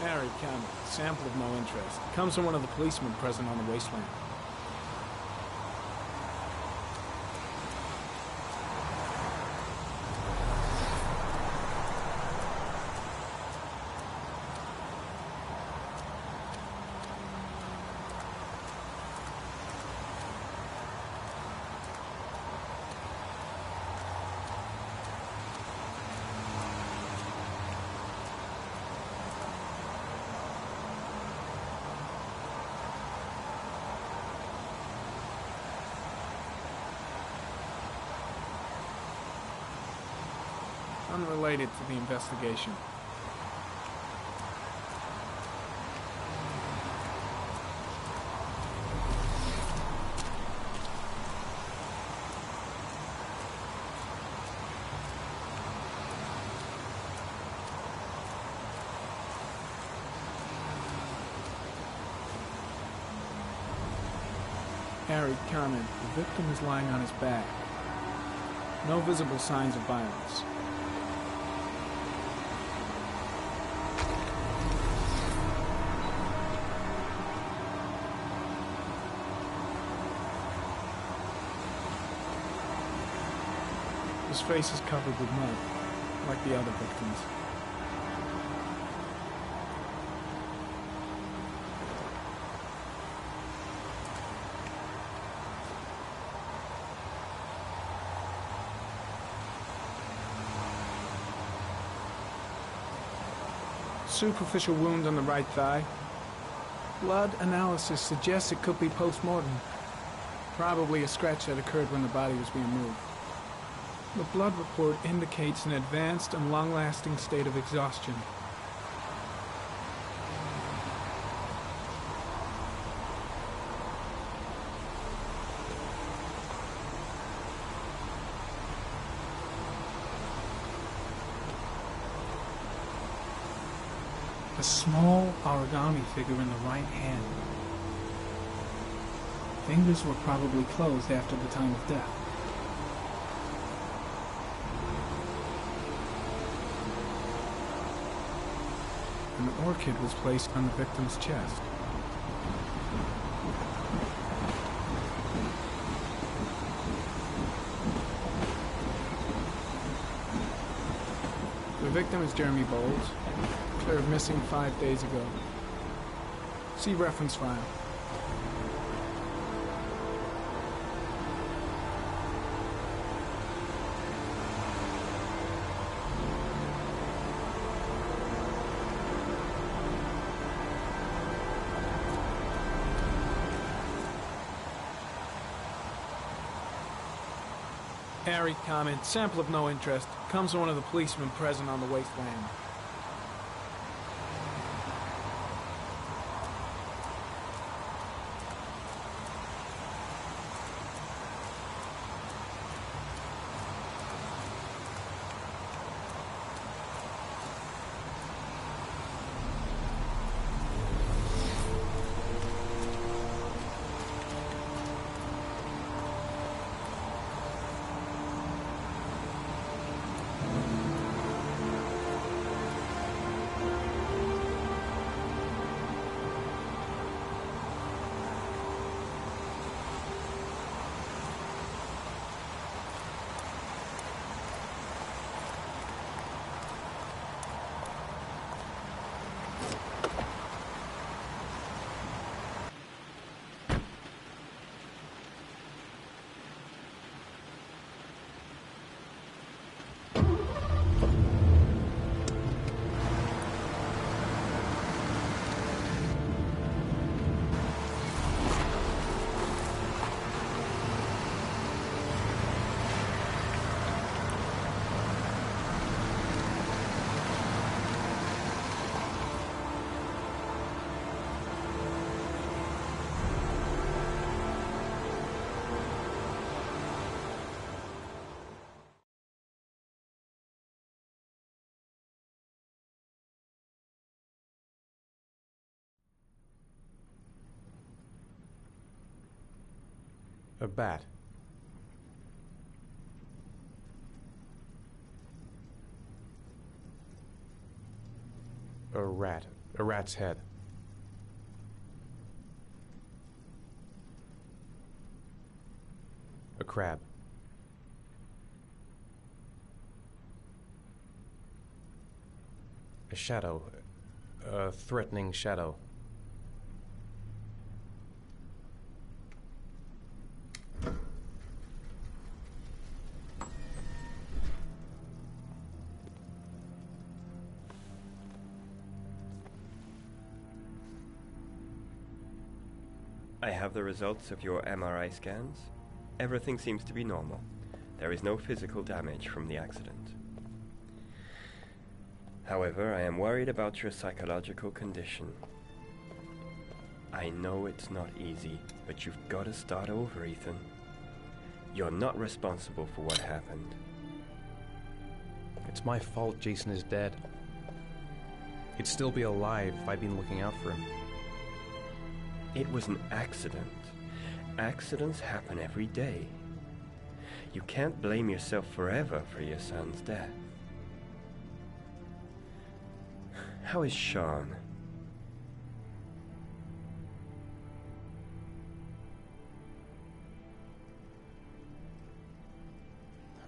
Harry Campbell, sample of no interest. Comes from one of the policemen present on the wasteland. Unrelated to the investigation. Harry comment, the victim is lying on his back. No visible signs of violence. His face is covered with mud, like the other victims. Superficial wound on the right thigh. Blood analysis suggests it could be post-mortem. Probably a scratch that occurred when the body was being moved. The blood report indicates an advanced and long-lasting state of exhaustion. A small origami figure in the right hand. Fingers were probably closed after the time of death. An orchid was placed on the victim's chest. The victim is Jeremy Bowles, declared missing 5 days ago. See reference file. Harry comment, sample of no interest. Comes from one of the policemen present on the wasteland. A bat. A rat. A rat's head. A crab. A shadow. A threatening shadow. I have the results of your MRI scans. Everything seems to be normal. There is no physical damage from the accident. However, I am worried about your psychological condition. I know it's not easy, but you've got to start over, Ethan. You're not responsible for what happened. It's my fault Jason is dead. He'd still be alive if I'd been looking out for him. It was an accident. Accidents happen every day. You can't blame yourself forever for your son's death. How is Sean?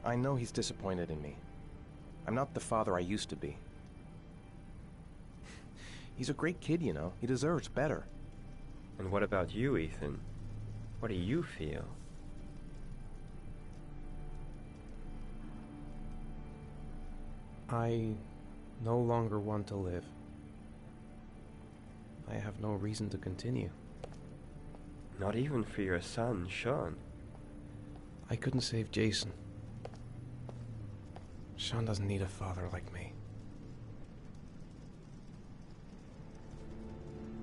I know he's disappointed in me. I'm not the father I used to be. He's a great kid, you know. He deserves better. And what about you, Ethan? What do you feel? I no longer want to live. I have no reason to continue. Not even for your son, Sean. I couldn't save Jason. Sean doesn't need a father like me.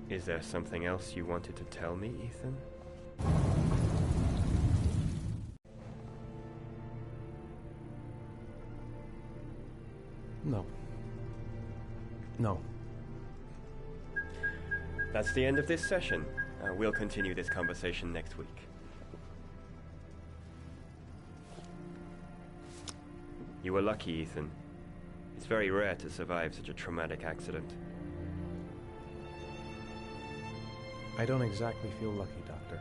Is there something else you wanted to tell me, Ethan? No. No. That's the end of this session. We'll continue this conversation next week. You were lucky, Ethan. It's very rare to survive such a traumatic accident. I don't exactly feel lucky, Doctor.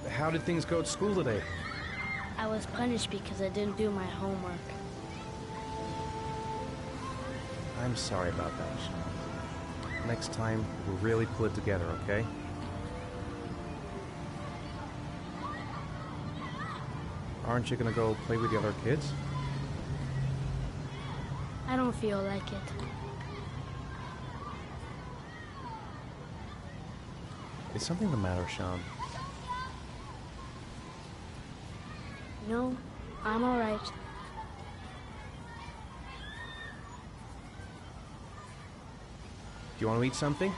How did things go at school today? I was punished because I didn't do my homework. I'm sorry about that, Sean. Next time, we'll really pull it together, okay? Aren't you gonna go play with the other kids? I don't feel like it. Is something the matter, Sean? No, I'm all right. Do you want to eat something?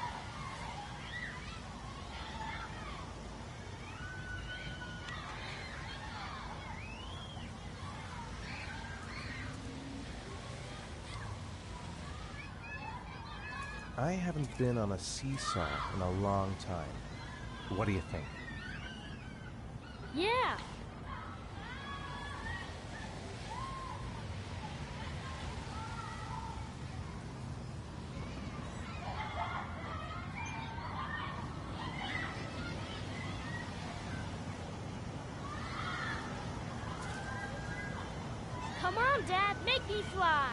I haven't been on a seesaw in a long time. What do you think? Yeah! Come on, Dad, make me fly!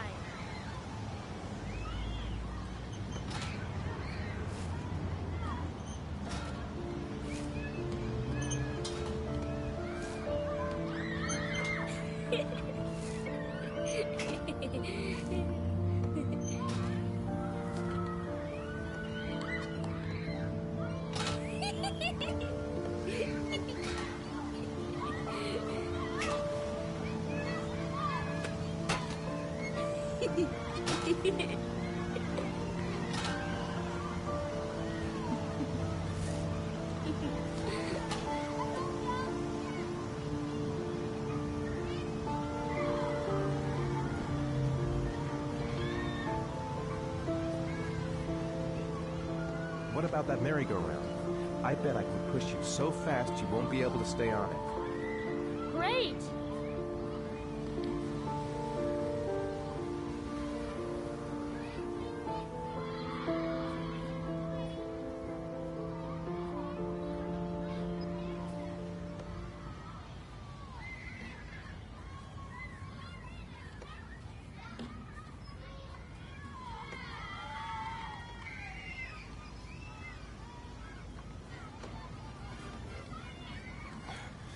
What about that merry-go-round? I bet I can push you so fast you won't be able to stay on it. Great!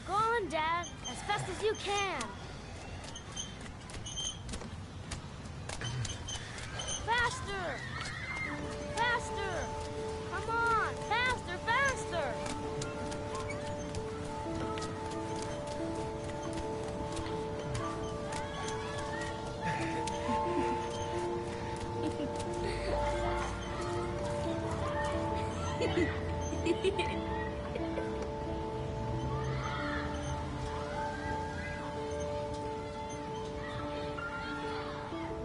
Go on, Dad, as fast as you can. Faster! Faster! Come on! Faster, faster!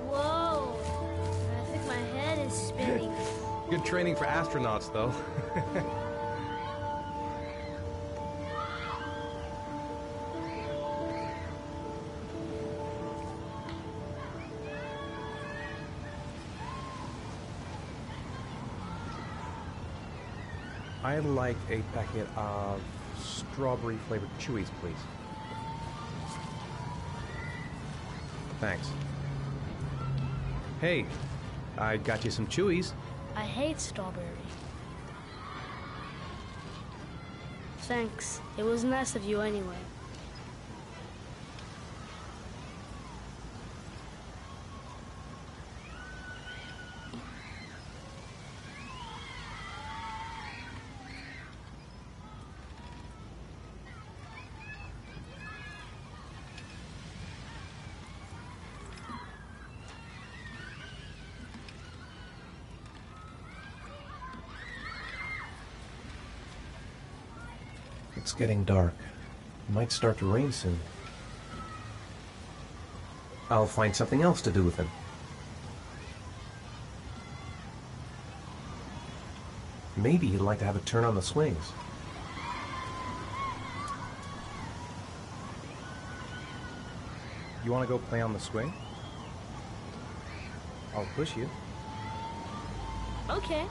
Whoa! I think my head is spinning. Good training for astronauts, though. I'd like a packet of strawberry-flavored Chewies, please. Thanks. Hey, I got you some Chewies. I hate strawberry. Thanks. It was nice of you anyway. It's getting dark. It might start to rain soon. I'll find something else to do with him. Maybe he'd like to have a turn on the swings. You want to go play on the swing? I'll push you. Okay.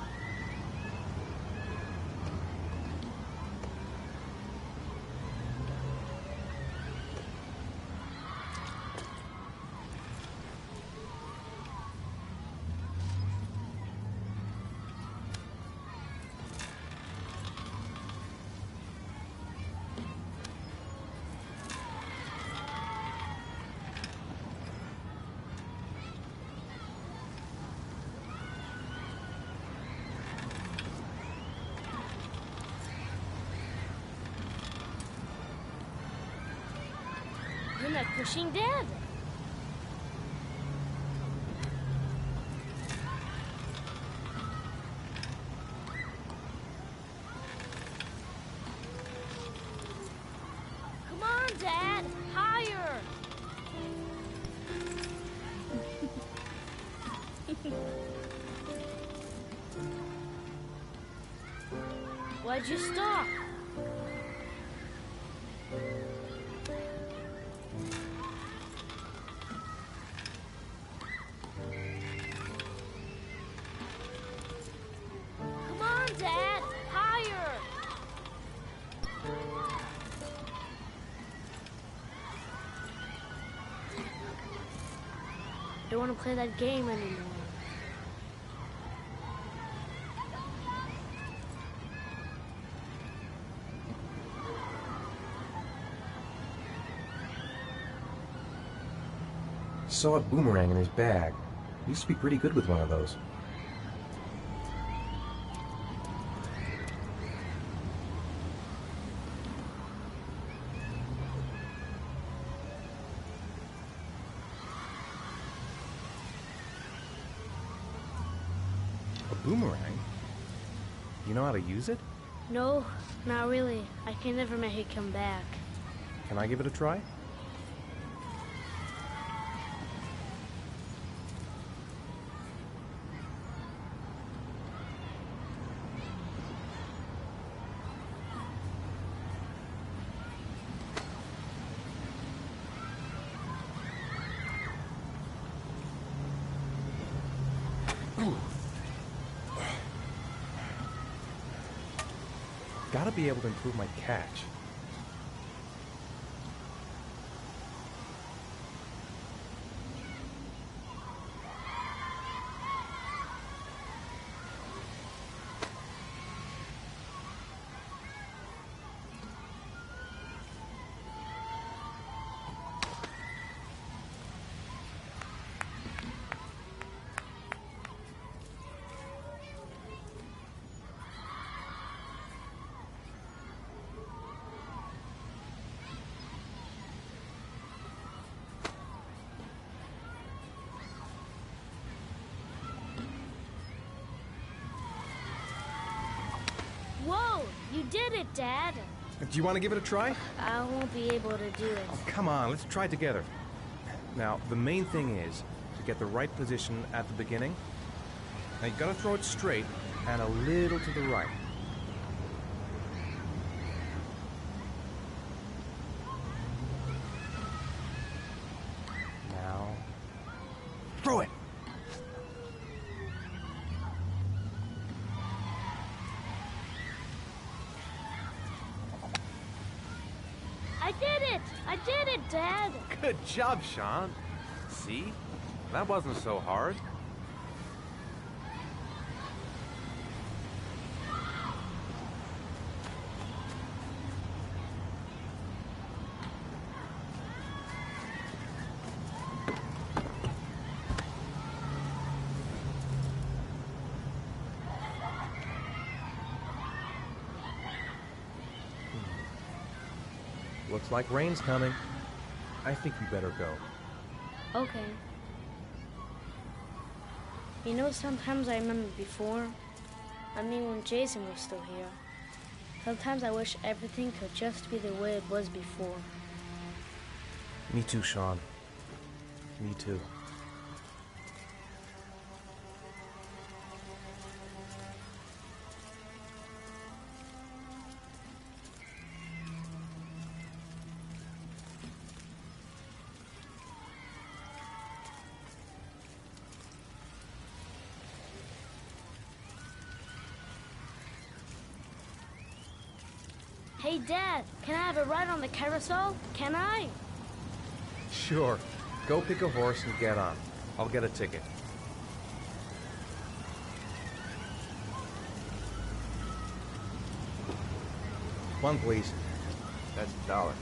You're not pushing Dad. Come on, Dad. Higher. Why'd you stop? Come on, Dad. Higher. I don't want to play that game anymore. Saw a boomerang in his bag. Used to be pretty good with one of those. A boomerang? You know how to use it? No, not really. I can never make it come back. Can I give it a try? gotta be able to improve my catch. Whoa! You did it, Dad! Do you want to give it a try? I won't be able to do it. Oh, come on, let's try it together. Now, the main thing is to get the right position at the beginning. Now, you gotta throw it straight and a little to the right. Now, throw it! I did it! I did it, Dad! Good job, Sean. See? That wasn't so hard. Looks like rain's coming. I think we better go. Okay. You know, sometimes I remember before. I mean, when Jason was still here. Sometimes I wish everything could just be the way it was before. Me too, Sean. Me too. Hey, Dad, can I have a ride on the carousel? Can I? Sure. Go pick a horse and get on. I'll get a ticket. One, please. That's $1.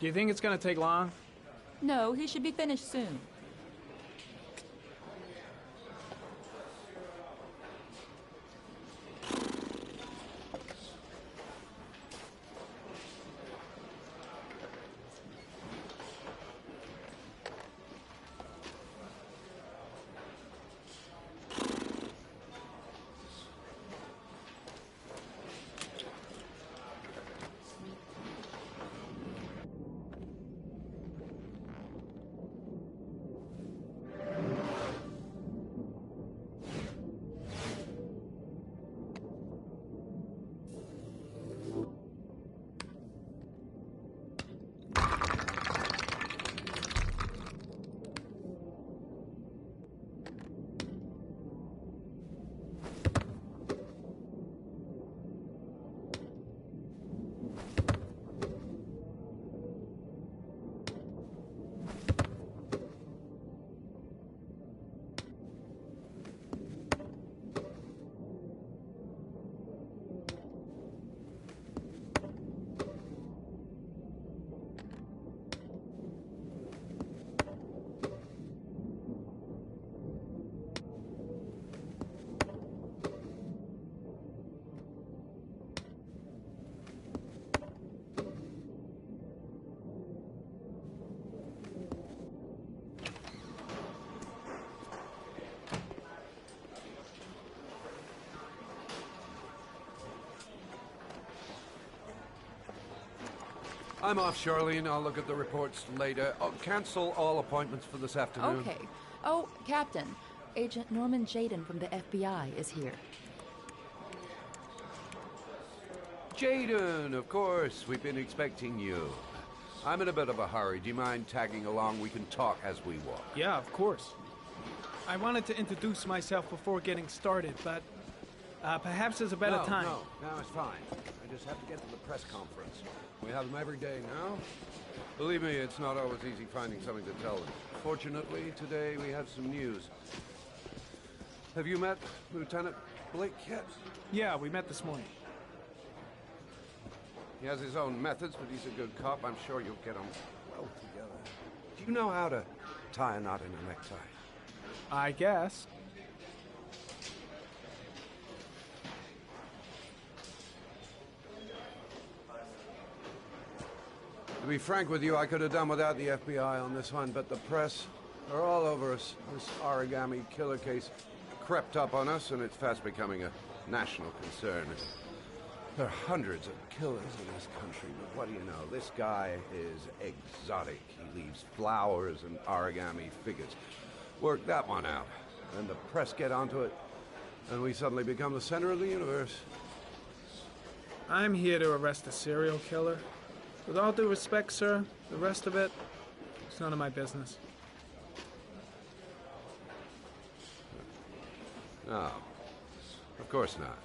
Do you think it's gonna take long? No, he should be finished soon. I'm off, Charlene. I'll look at the reports later. Oh, cancel all appointments for this afternoon. Okay. Oh, Captain, Agent Norman Jaden from the FBI is here. Jaden, of course. We've been expecting you. I'm in a bit of a hurry. Do you mind tagging along? We can talk as we walk. Yeah, of course. I wanted to introduce myself before getting started, but perhaps there's a better time. No, it's fine. I just have to get to the press conference. We have them every day now. Believe me, it's not always easy finding something to tell them. Fortunately, today we have some news. Have you met Lieutenant Blake yet? Yeah, we met this morning. He has his own methods, but he's a good cop. I'm sure you'll get on well together. Do you know how to tie a knot in a necktie? I guess. To be frank with you, I could have done without the FBI on this one, but the press are all over us. This origami killer case crept up on us, and it's fast becoming a national concern. There are hundreds of killers in this country, but what do you know? This guy is exotic. He leaves flowers and origami figures. Work that one out. Then the press get onto it, and we suddenly become the center of the universe. I'm here to arrest a serial killer. With all due respect, sir, the rest of it, it's none of my business. No, of course not.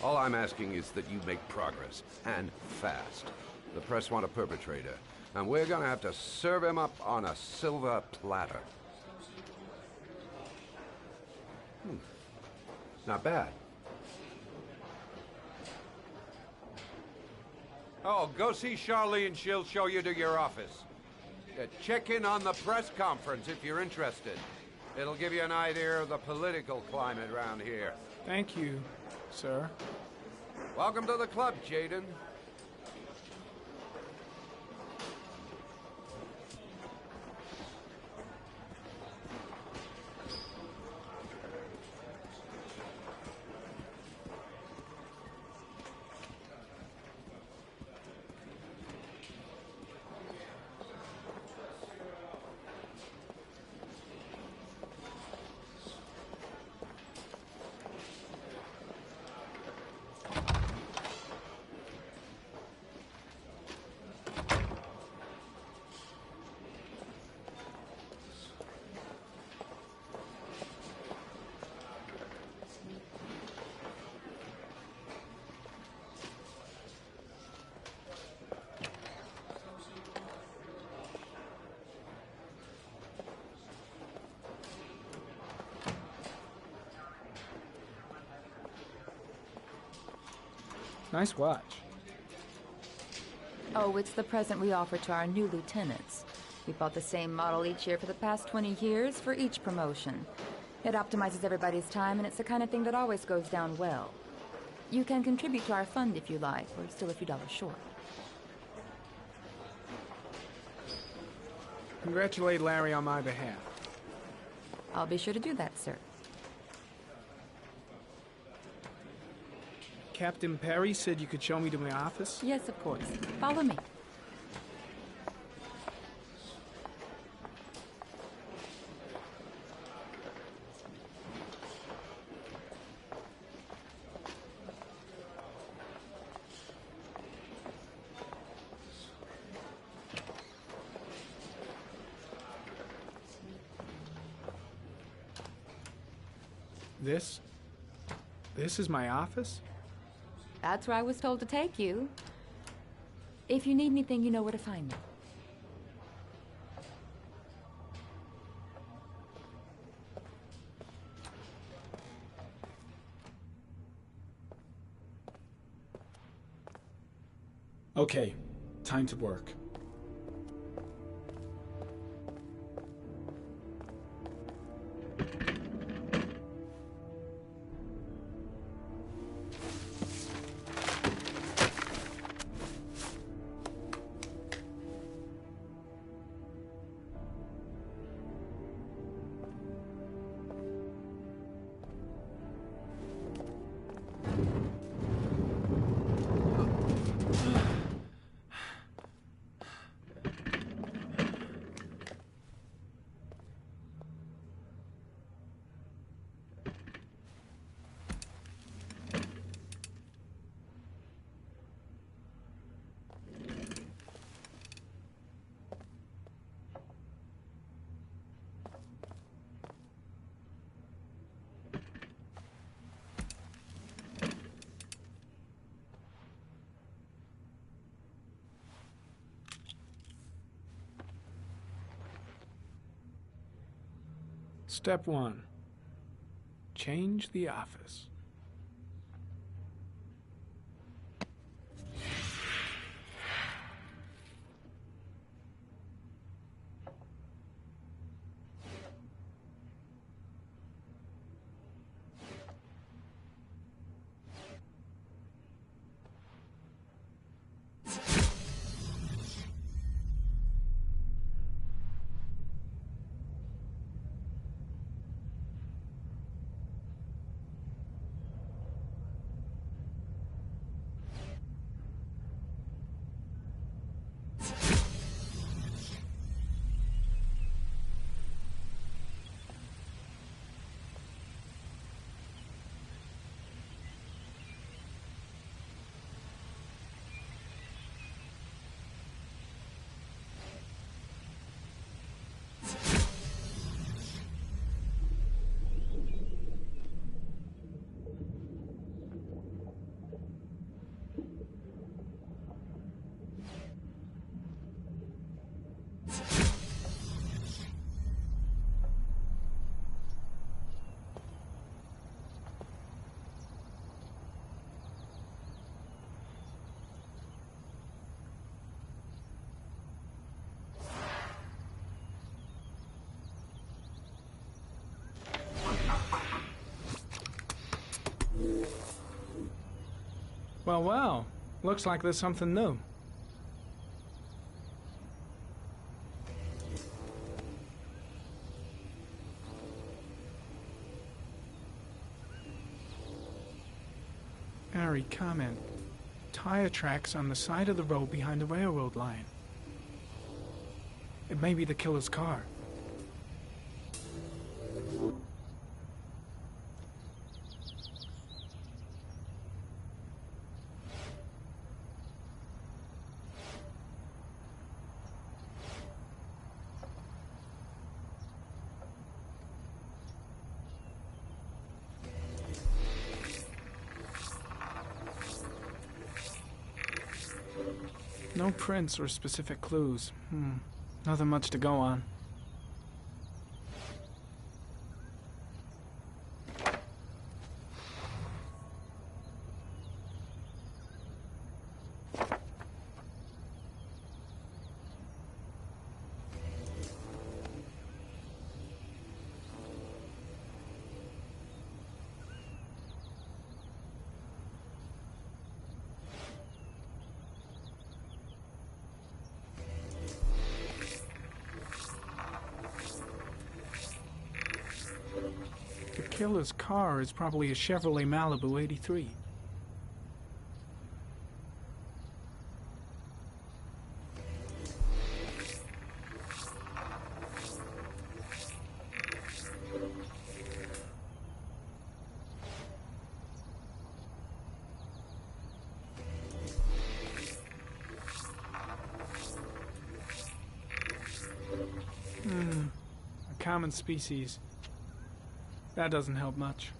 All I'm asking is that you make progress, and fast. The press want a perpetrator, and we're gonna have to serve him up on a silver platter. Not bad. Oh, go see Charlene. She'll show you to your office. Check in on the press conference if you're interested. It'll give you an idea of the political climate around here. Thank you, sir. Welcome to the club, Jaden. Nice watch. Oh, it's the present we offer to our new lieutenants. We bought the same model each year for the past 20 years for each promotion. It optimizes everybody's time, and it's the kind of thing that always goes down well. You can contribute to our fund if you like. We're still a few dollars short. Congratulate Larry on my behalf. I'll be sure to do that, sir. Captain Perry said you could show me to my office? Yes, of course. Follow me. This is my office? That's where I was told to take you. If you need anything, you know where to find me. Okay, time to work. Step 1. Change the office. Well, looks like there's something new. Harry, comment. Tire tracks on the side of the road behind the railroad line. It may be the killer's car. No prints or specific clues. Nothing much to go on. killer's car is probably a Chevrolet Malibu 83. A common species. That doesn't help much.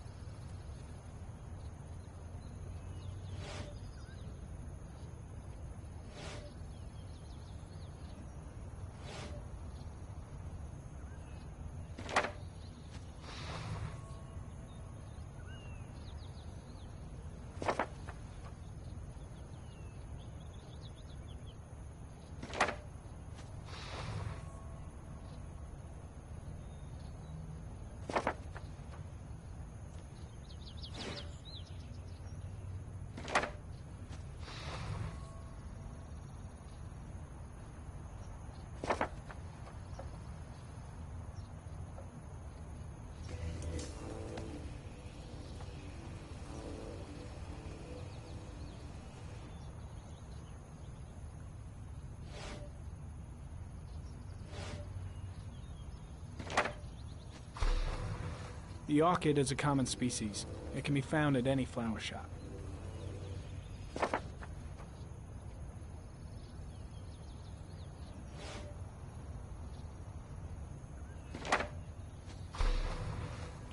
The orchid is a common species. It can be found at any flower shop.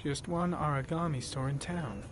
Just one origami store in town.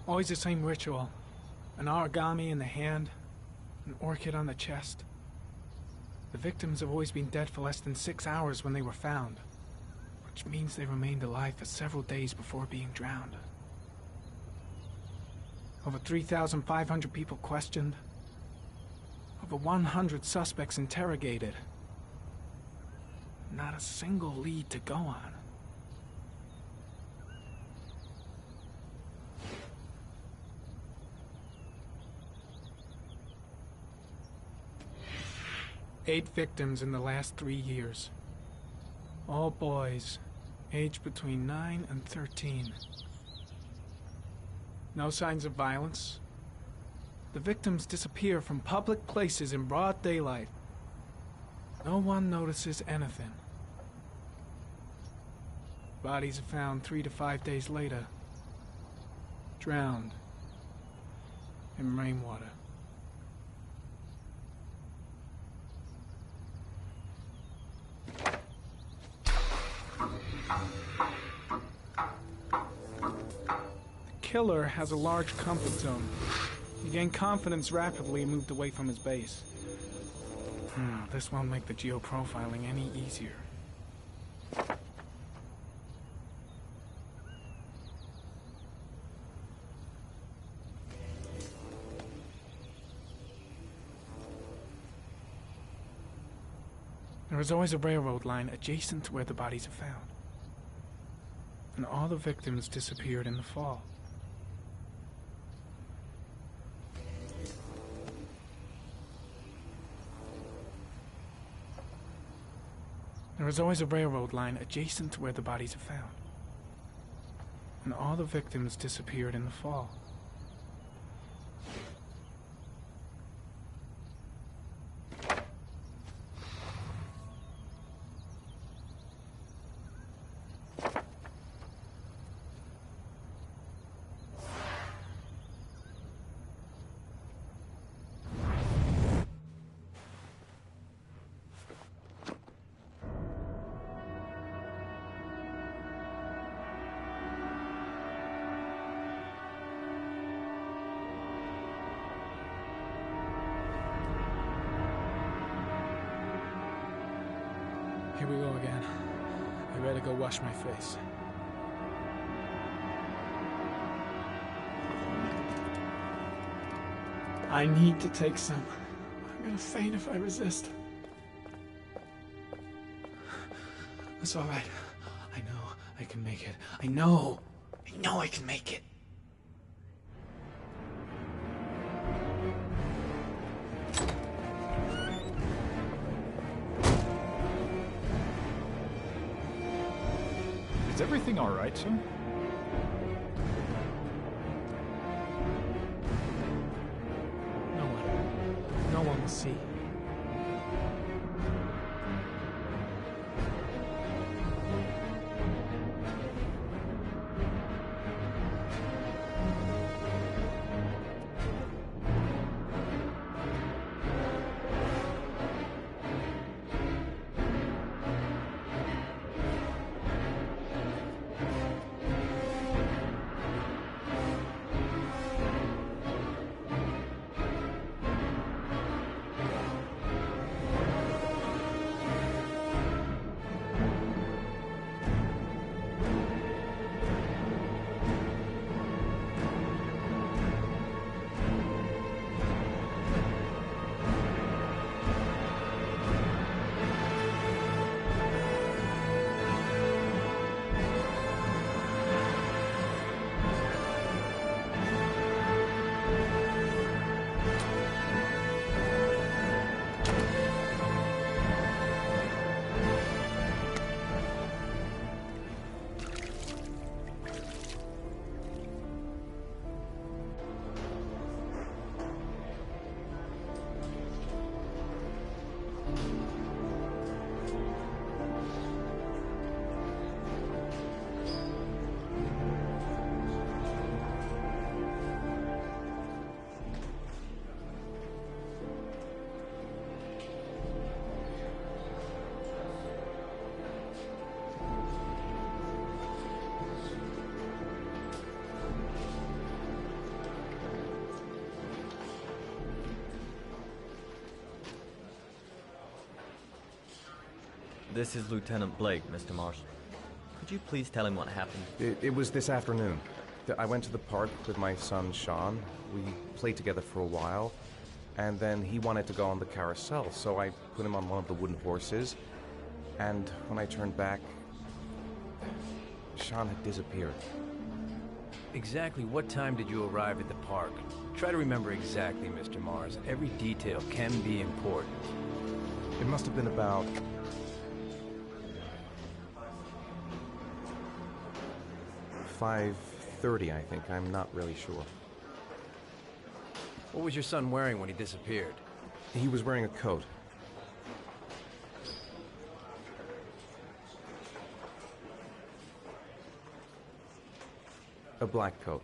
Always the same ritual. An origami in the hand, an orchid on the chest. The victims have always been dead for less than 6 hours when they were found, which means they remained alive for several days before being drowned. Over 3,500 people questioned. Over 100 suspects interrogated. Not a single lead to go on. Eight victims in the last 3 years. All boys, aged between 9 and 13. No signs of violence. The victims disappear from public places in broad daylight. No one notices anything. Bodies are found 3 to 5 days later, drowned in rainwater. The killer has a large comfort zone. He gained confidence rapidly and moved away from his base. This won't make the geoprofiling any easier. There is always a railroad line adjacent to where the bodies are found. and all the victims disappeared in the fall. There was always a railroad line adjacent to where the bodies are found. And all the victims disappeared in the fall. Here we go again. I better go wash my face. I need to take some. I'm gonna faint if I resist. That's all right. I know I can make it. I know I can make it. Is everything all right, sir? No one will see. This is Lieutenant Blake, Mr. Marshall. Could you please tell him what happened? It was this afternoon. I went to the park with my son, Sean. We played together for a while, and then he wanted to go on the carousel, so I put him on one of the wooden horses, and when I turned back, Sean had disappeared. Exactly what time did you arrive at the park? Try to remember exactly, Mr. Mars. Every detail can be important. It must have been about 5:30, I think. I'm not really sure. What was your son wearing when he disappeared? He was wearing a coat. A black coat.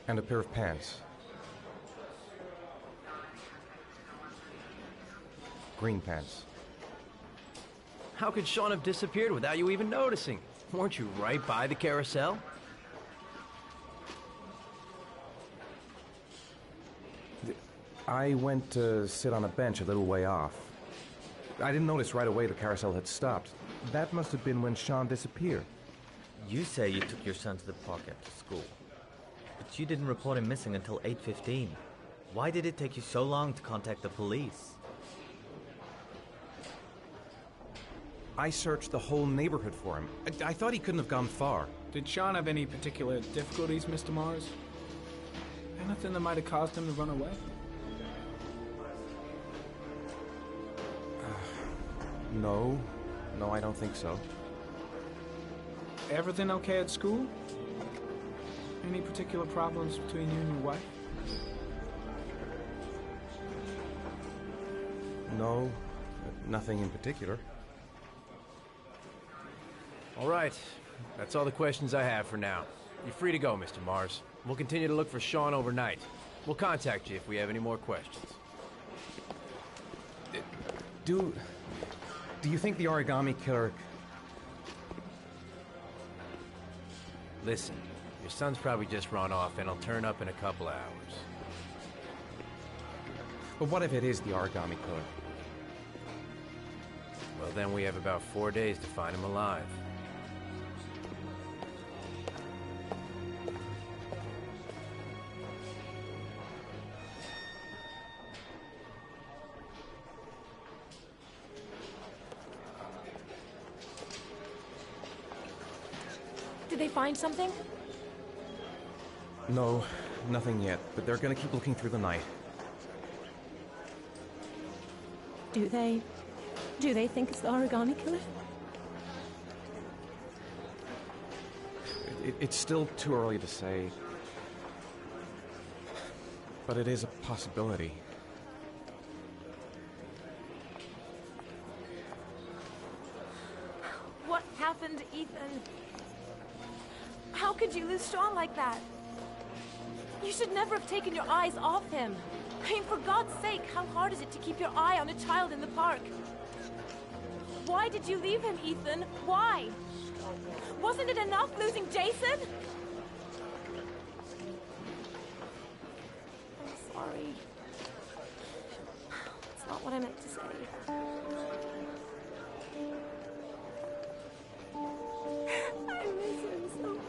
And a pair of pants. Green pants. How could Sean have disappeared without you even noticing? Weren't you right by the carousel? I went to sit on a bench a little way off. I didn't notice right away the carousel had stopped. That must have been when Sean disappeared. You say you took your son to the park after school, but you didn't report him missing until 8:15. Why did it take you so long to contact the police? I searched the whole neighborhood for him. I thought he couldn't have gone far. Did Sean have any particular difficulties, Mr. Mars? Anything that might have caused him to run away? No. No, I don't think so. Everything okay at school? Any particular problems between you and your wife? No, nothing in particular. All right. That's all the questions I have for now. You're free to go, Mr. Mars. We'll continue to look for Sean overnight. We'll contact you if we have any more questions. Do you think the origami killer... Listen, your son's probably just run off and he'll turn up in a couple hours. But what if it is the origami killer? Well, then we have about 4 days to find him alive. Did they find something? No, nothing yet, but they're gonna keep looking through the night. Do they think it's the origami killer? It's still too early to say. But it is a possibility. What happened, Ethan? How could you lose Sean like that? You should never have taken your eyes off him. I mean, for God's sake, how hard is it to keep your eye on a child in the park? Why did you leave him, Ethan? Why? Wasn't it enough losing Jason? I'm sorry. It's not what I meant to say. I miss him so much.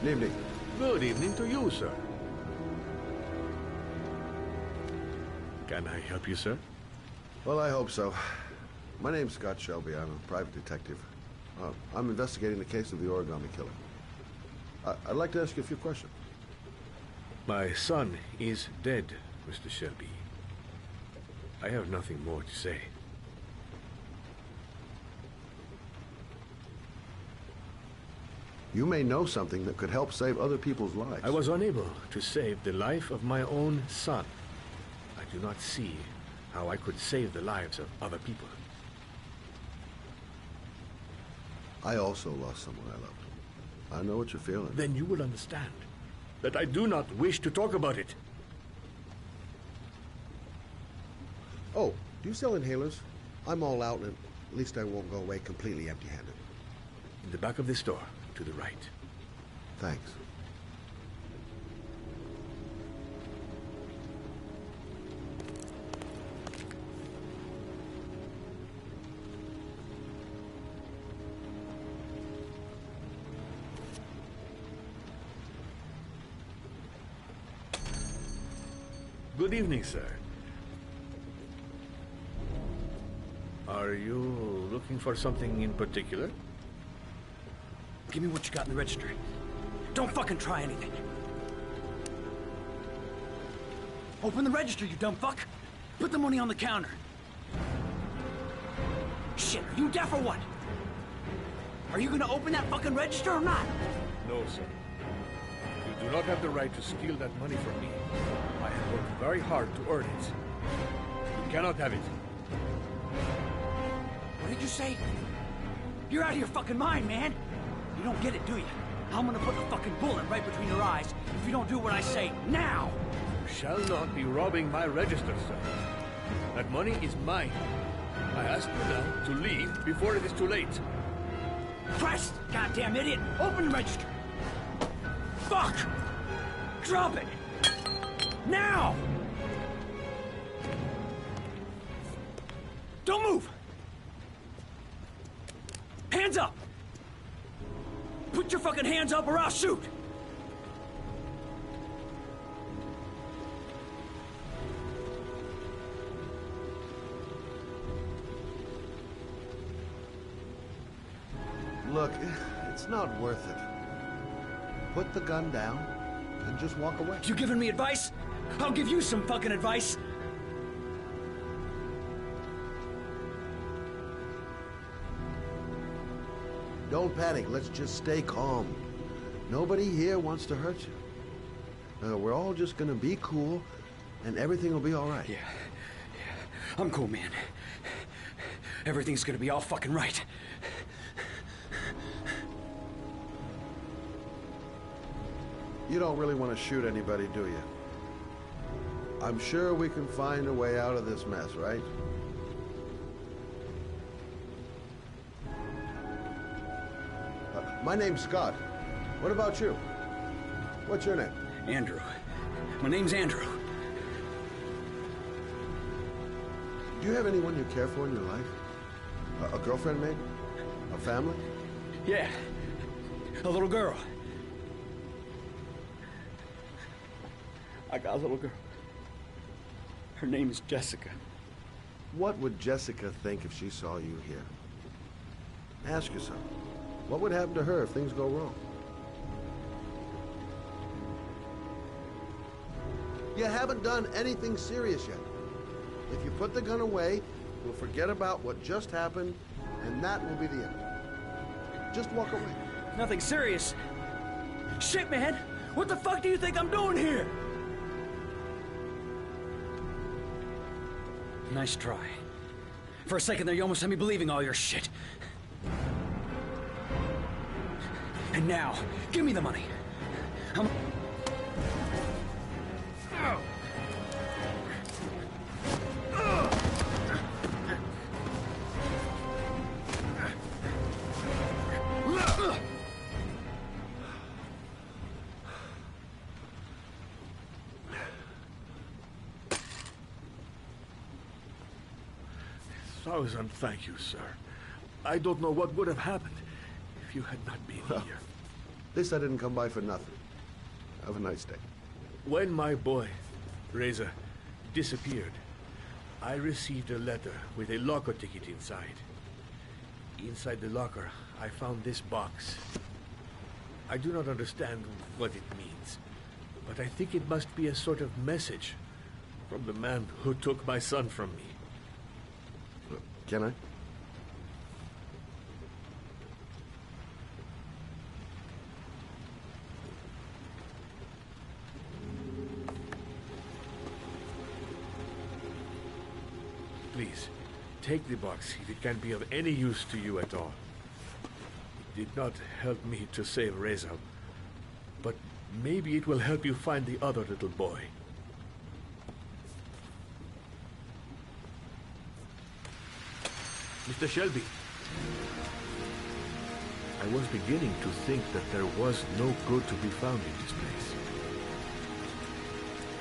Good evening. Good evening to you, sir. Can I help you, sir? Well, I hope so. My name's Scott Shelby. I'm a private detective. I'm investigating the case of the origami killer. I'd like to ask you a few questions. My son is dead, Mr. Shelby. I have nothing more to say. You may know something that could help save other people's lives. I was unable to save the life of my own son. I do not see how I could save the lives of other people. I also lost someone I loved. I know what you're feeling. Then you will understand that I do not wish to talk about it. Oh, do you sell inhalers? I'm all out, and at least I won't go away completely empty-handed. In the back of the store, to the right. Thanks. Good evening, sir. Are you looking for something in particular? Give me what you got in the register. Don't fucking try anything. Open the register, you dumb fuck. Put the money on the counter. Shit, are you deaf or what? Are you gonna open that fucking register or not? No, sir. You do not have the right to steal that money from me. I have worked very hard to earn it. You cannot have it. What did you say? You're out of your fucking mind, man. You don't get it, do you? I'm gonna put a fucking bullet right between your eyes if you don't do what I say now. You shall not be robbing my register, sir. That money is mine. I ask you now to leave before it is too late. Christ, goddamn idiot! Open the register! Fuck! Drop it! Now! Don't move! Hands up! Put your fucking hands up or I'll shoot! Look, it's not worth it. Put the gun down and just walk away. You giving me advice? I'll give you some fucking advice. Don't panic. Let's just stay calm. Nobody here wants to hurt you. We're all just gonna be cool, and everything will be all right. Yeah. I'm cool, man. Everything's gonna be all fucking right. You don't really want to shoot anybody, do you? I'm sure we can find a way out of this mess, right? My name's Scott. What about you? What's your name? Andrew. My name's Andrew. Do you have anyone you care for in your life? A girlfriend, maybe? A family? Yeah. A little girl. I got a little girl. Her name is Jessica. What would Jessica think if she saw you here? Ask yourself, what would happen to her if things go wrong? You haven't done anything serious yet. If you put the gun away, we'll forget about what just happened, and that will be the end. Just walk away. Nothing serious. Shit, man! What the fuck do you think I'm doing here? Nice try. For a second there, you almost had me believing all your shit. And now, give me the money. Thousand thank you, sir. I don't know what would have happened if you had not been here. At least I didn't come by for nothing. Have a nice day. When my boy, Reza, disappeared, I received a letter with a locker ticket inside. Inside the locker, I found this box. I do not understand what it means, but I think it must be a sort of message from the man who took my son from me. Can I? Please, take the box if it can be of any use to you at all. It did not help me to save Reza, but maybe it will help you find the other little boy. Mr. Shelby, I was beginning to think that there was no good to be found in this place.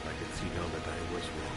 I can see now that I was wrong.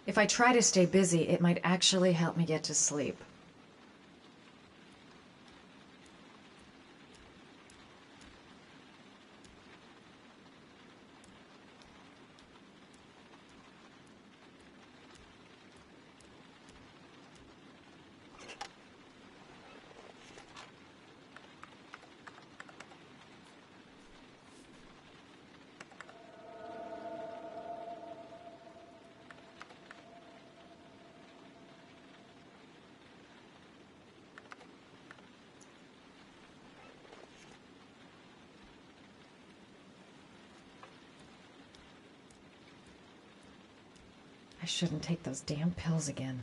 If I try to stay busy, it might actually help me get to sleep. I shouldn't take those damn pills again.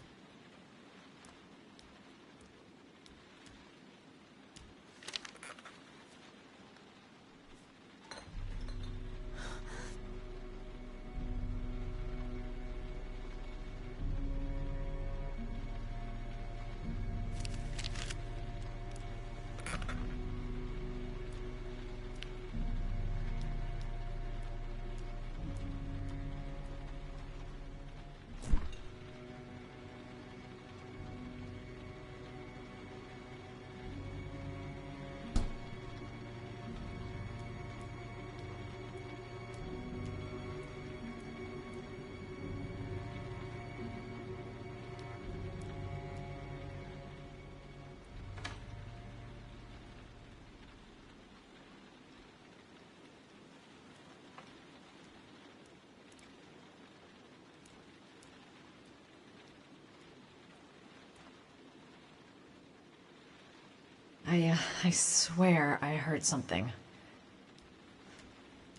I swear I heard something.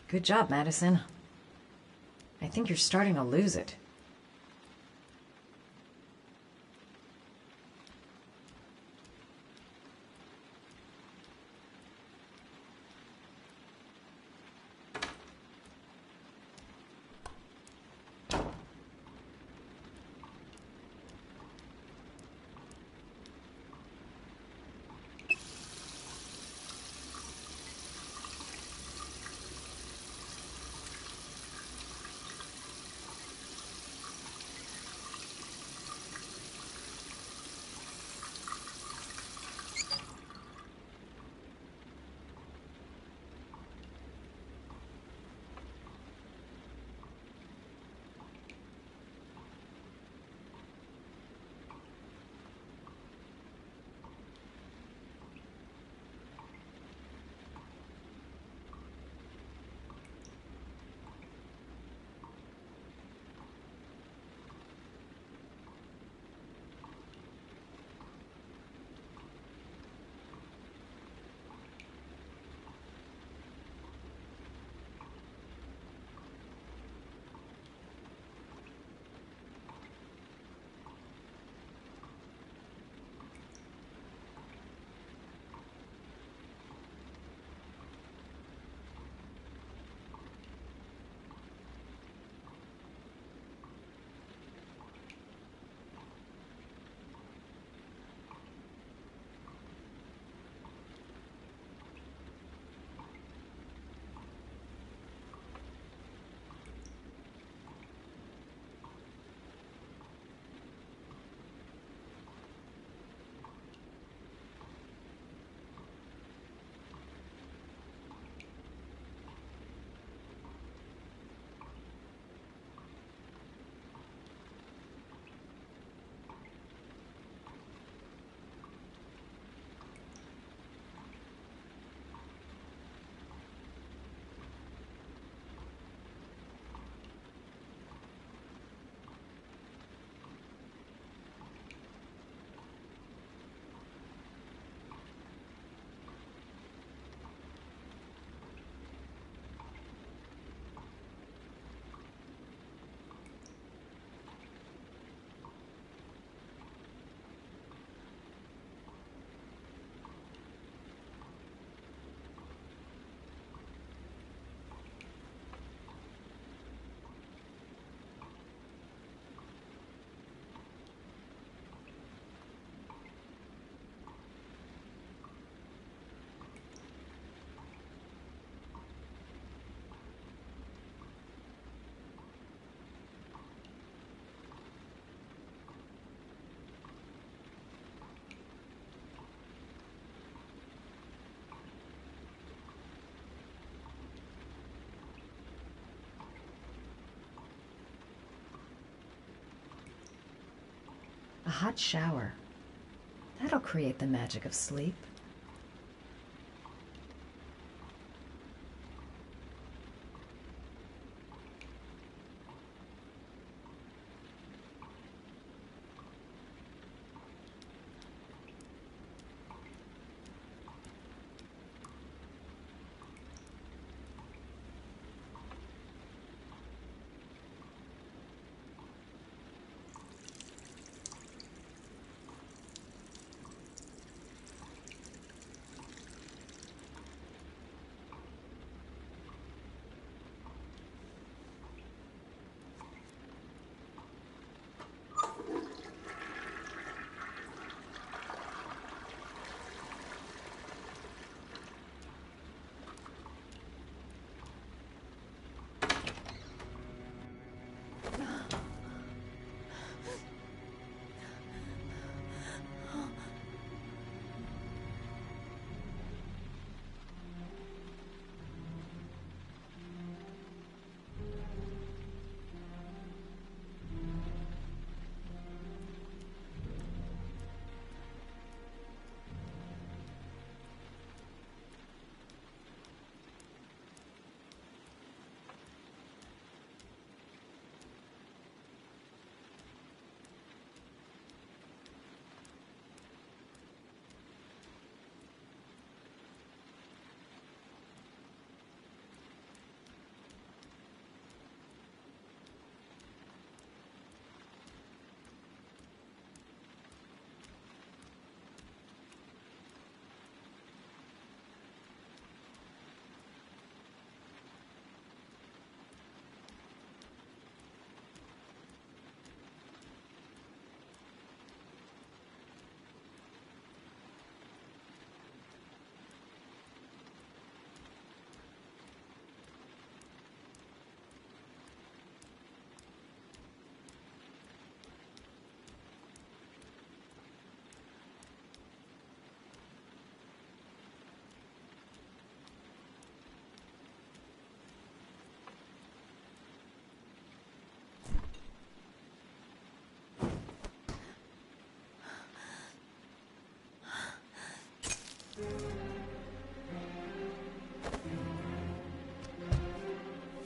Good job, Madison. I think you're starting to lose it. A hot shower. That'll create the magic of sleep.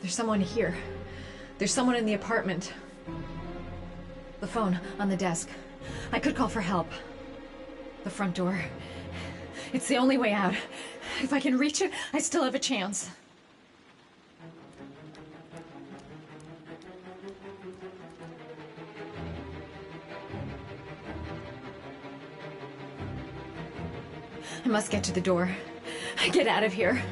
There's someone here. There's someone in the apartment. The phone on the desk. I could call for help. The front door. It's the only way out. If I can reach it, I still have a chance. I must get to the door. Get out of here.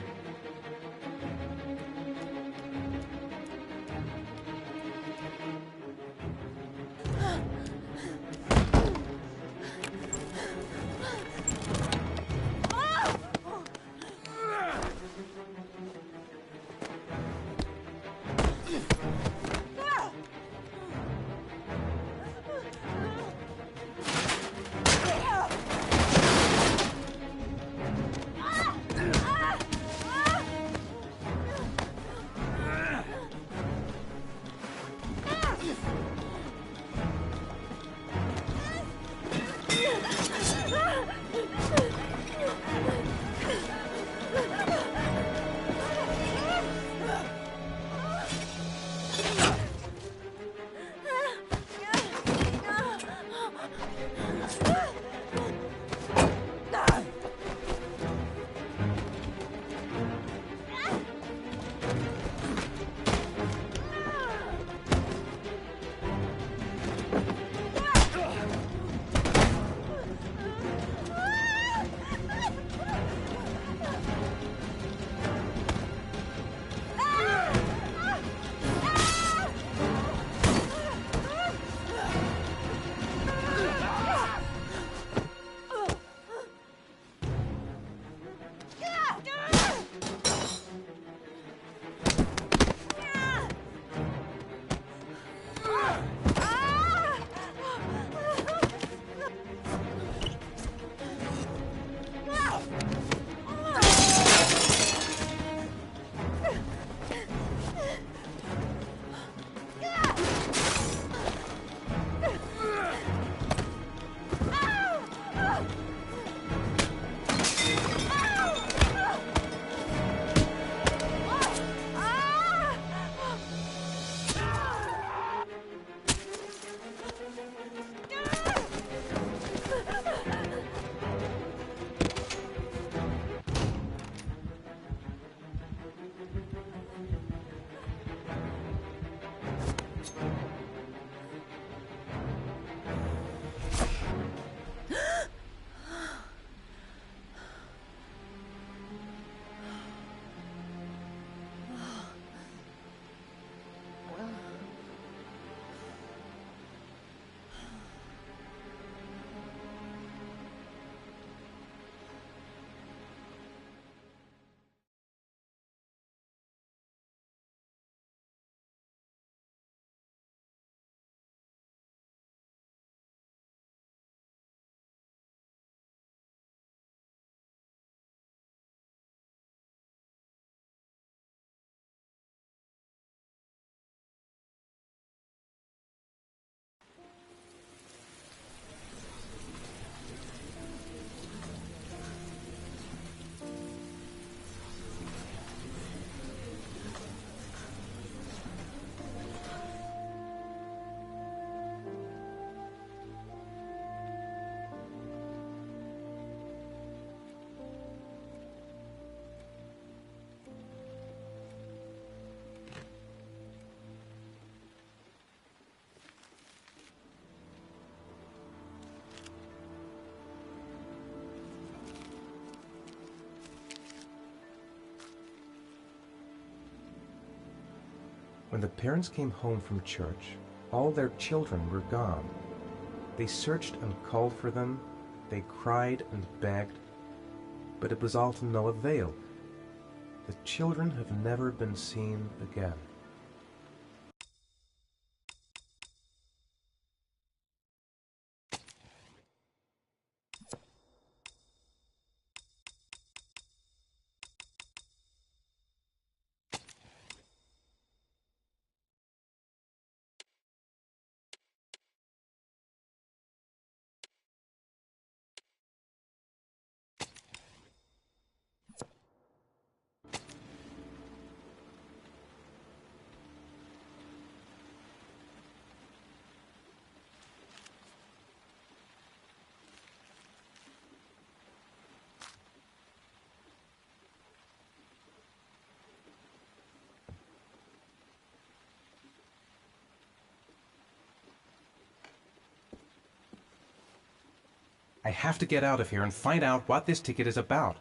When the parents came home from church, all their children were gone. They searched and called for them, they cried and begged, but it was all to no avail. The children have never been seen again. I have to get out of here and find out what this ticket is about.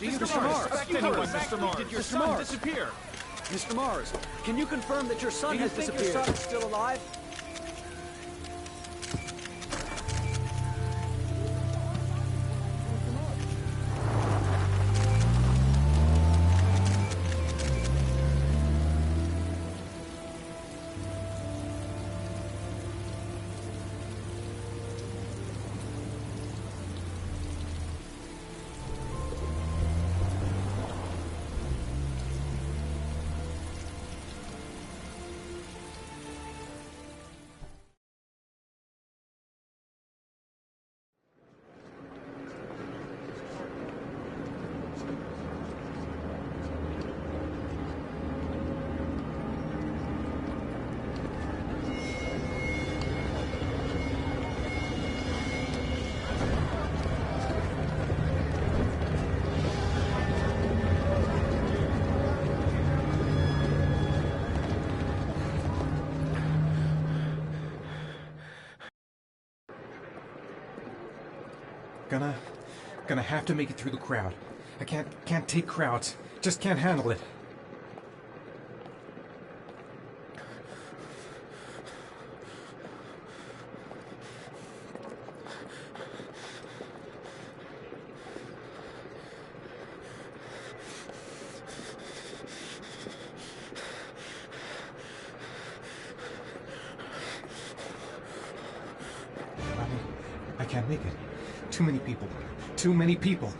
Mr. Mars, did your son disappear? Mr. Mars, can you confirm that your son has disappeared? Do you think your son is still alive? Gonna have to make it through the crowd. I can't take crowds. Just can't handle it. I can't make it. Too many people. Too many people.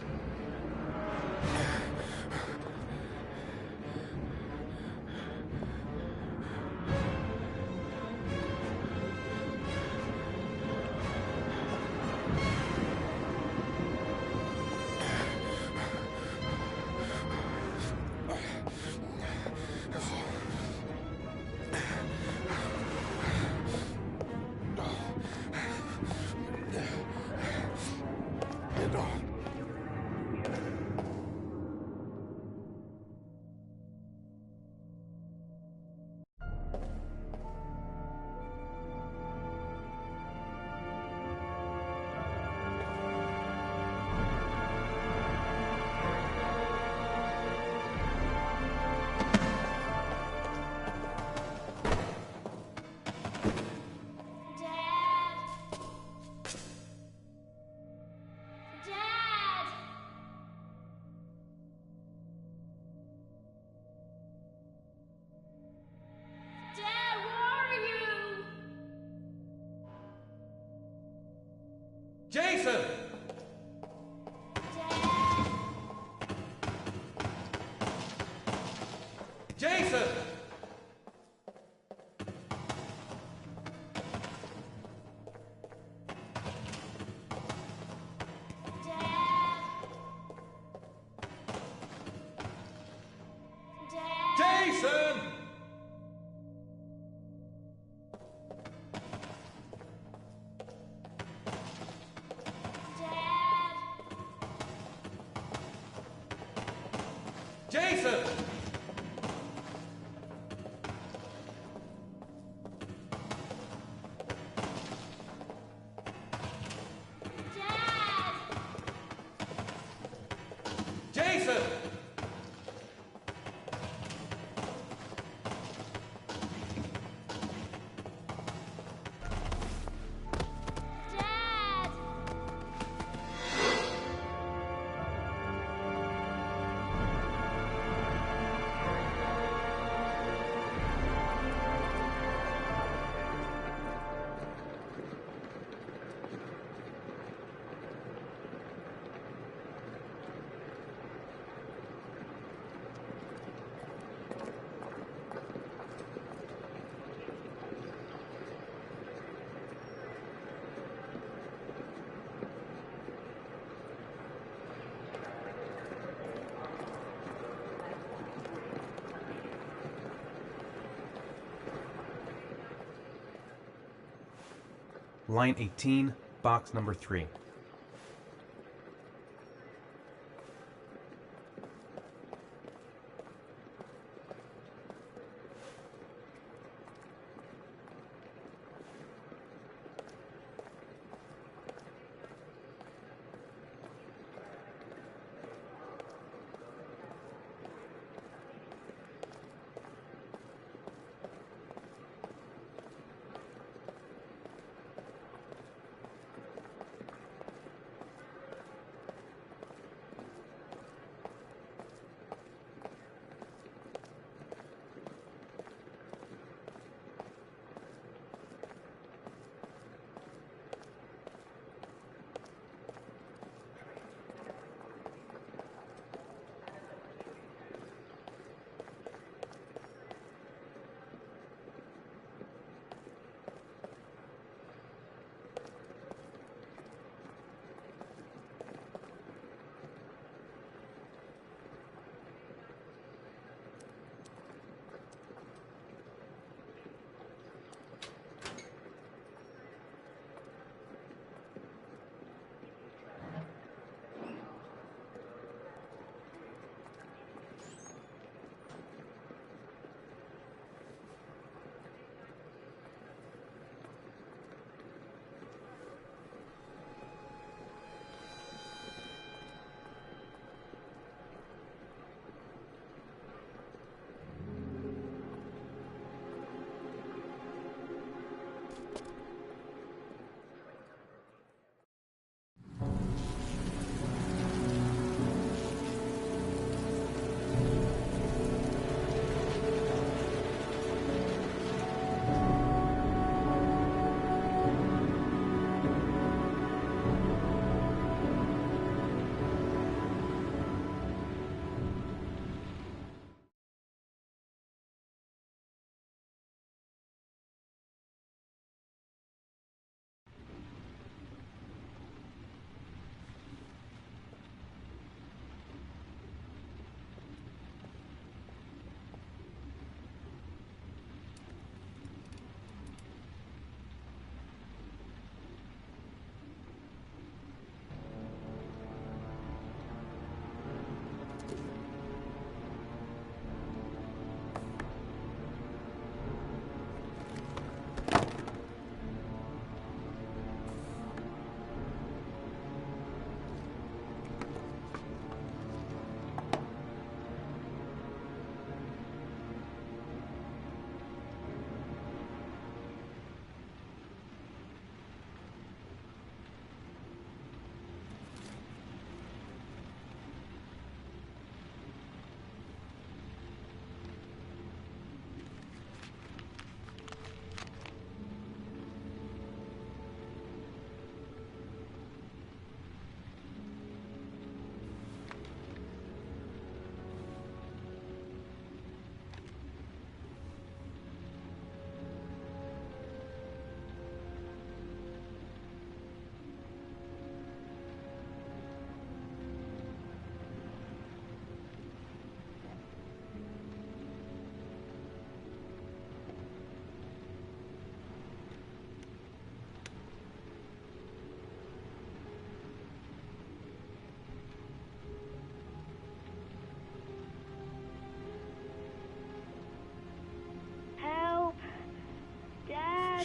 Jason! Jason! Jason! Jason! Jason! Line 18, box number 3.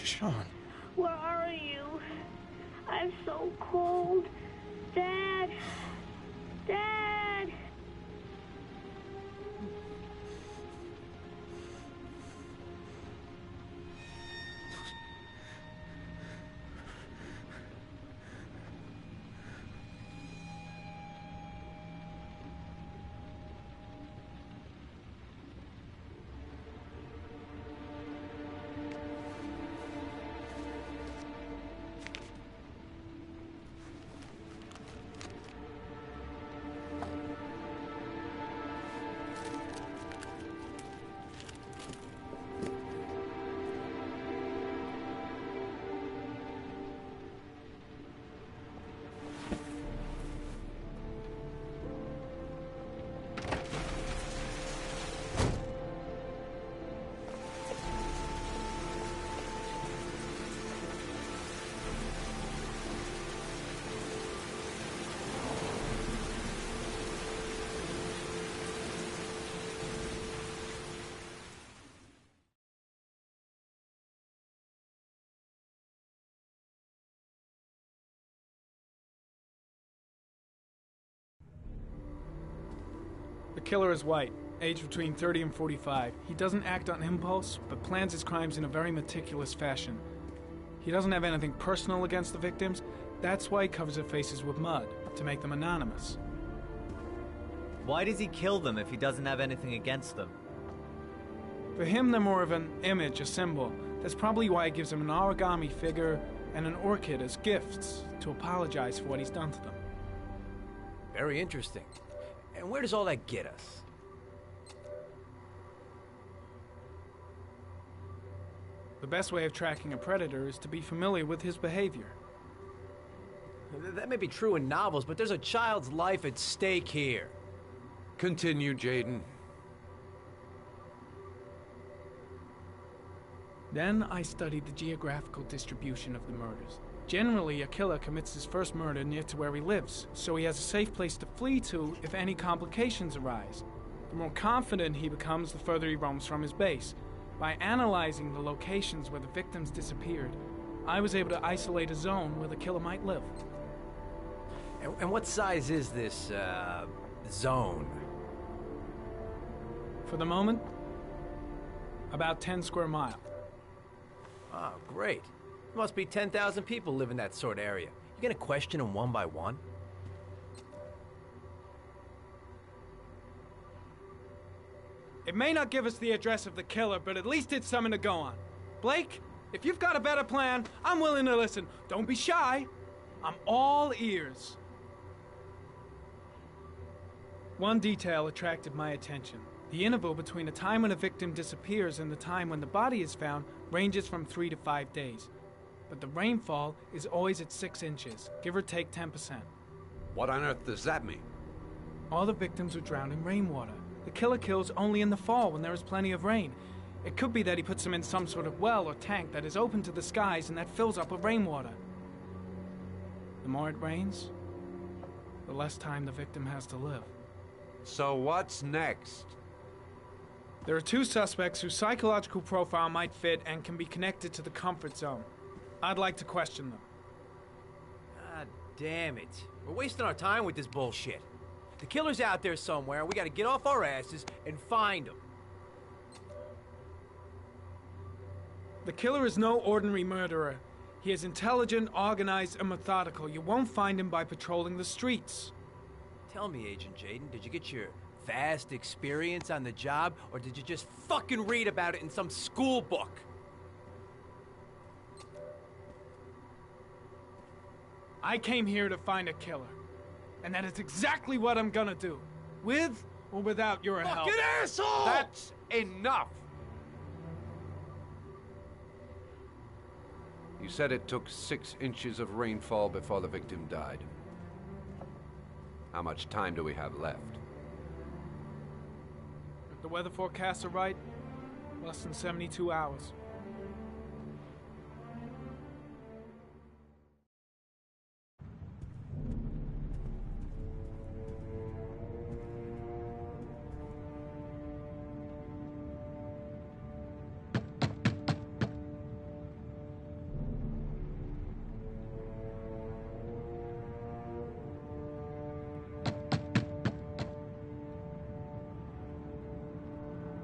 Sean. Where are you? I'm so cold. Dad! Dad! The killer is white, aged between 30 and 45. He doesn't act on impulse, but plans his crimes in a very meticulous fashion. He doesn't have anything personal against the victims. That's why he covers their faces with mud, to make them anonymous. Why does he kill them if he doesn't have anything against them? For him, they're more of an image, a symbol. That's probably why he gives them an origami figure and an orchid as gifts, to apologize for what he's done to them. Very interesting. And where does all that get us? The best way of tracking a predator is to be familiar with his behavior. That may be true in novels, but there's a child's life at stake here. Continue, Jaden. Then I studied the geographical distribution of the murders. Generally, a killer commits his first murder near to where he lives, so he has a safe place to flee to if any complications arise. The more confident he becomes, the further he roams from his base. By analyzing the locations where the victims disappeared, I was able to isolate a zone where the killer might live. And what size is this, zone? For the moment, about 10 square miles. Oh, great. There must be 10,000 people live in that sort of area. You gonna question them one by one? It may not give us the address of the killer, but at least it's something to go on. Blake, if you've got a better plan, I'm willing to listen. Don't be shy. I'm all ears. One detail attracted my attention. The interval between the time when a victim disappears and the time when the body is found ranges from 3 to 5 days. But the rainfall is always at 6 inches, give or take 10%. What on earth does that mean? All the victims were drowned in rainwater. The killer kills only in the fall when there is plenty of rain. It could be that he puts them in some sort of well or tank that is open to the skies and that fills up with rainwater. The more it rains, the less time the victim has to live. So what's next? There are 2 suspects whose psychological profile might fit and can be connected to the comfort zone. I'd like to question them. God damn it. We're wasting our time with this bullshit. The killer's out there somewhere, and we gotta get off our asses and find him. The killer is no ordinary murderer. He is intelligent, organized, and methodical. You won't find him by patrolling the streets. Tell me, Agent Jaden, did you get your vast experience on the job, or did you just fucking read about it in some school book? I came here to find a killer. And that is exactly what I'm gonna do. With or without your help. Fucking asshole! That's enough! You said it took 6 inches of rainfall before the victim died. How much time do we have left? If the weather forecasts are right, less than 72 hours.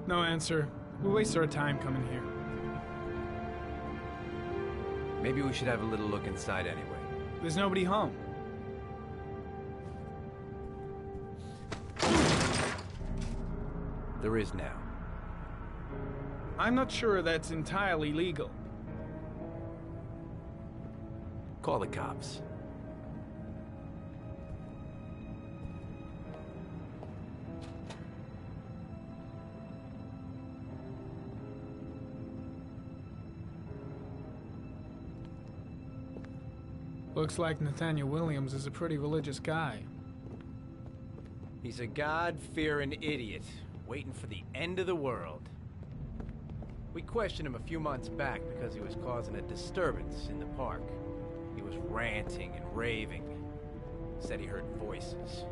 No answer. We waste our time coming here. Maybe we should have a little look inside anyway. There's nobody home. There is now. I'm not sure that's entirely legal. Call the cops. Looks like Nathaniel Williams is a pretty religious guy. He's a God-fearing idiot, waiting for the end of the world. We questioned him a few months back because he was causing a disturbance in the park. He was ranting and raving. Said he heard voices.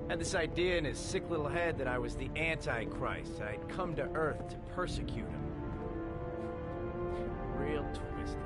Had this idea in his sick little head that I was the Antichrist. I'd come to Earth to persecute him. Real twisted.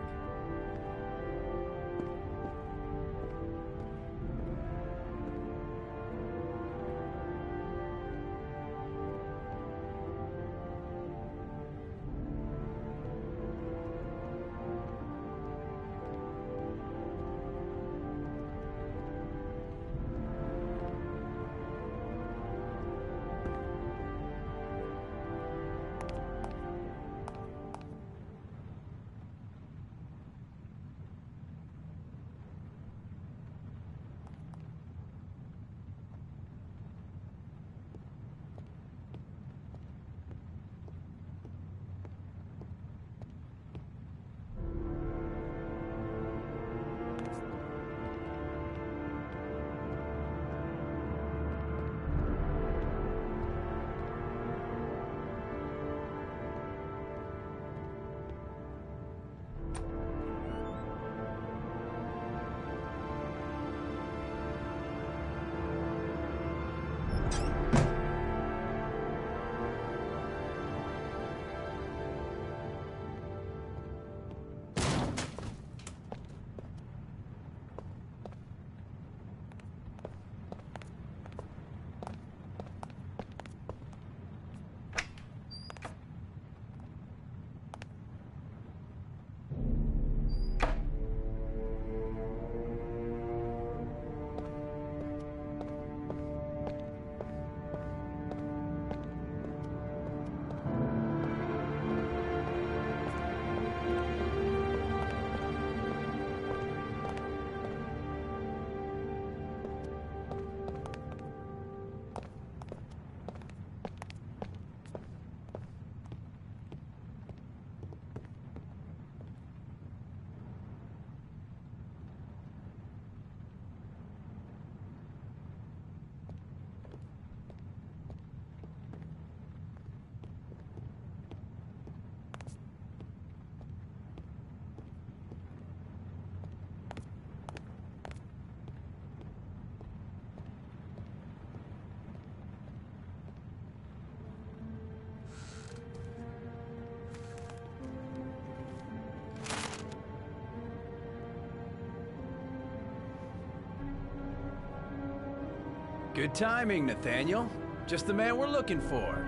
Good timing, Nathaniel. Just the man we're looking for.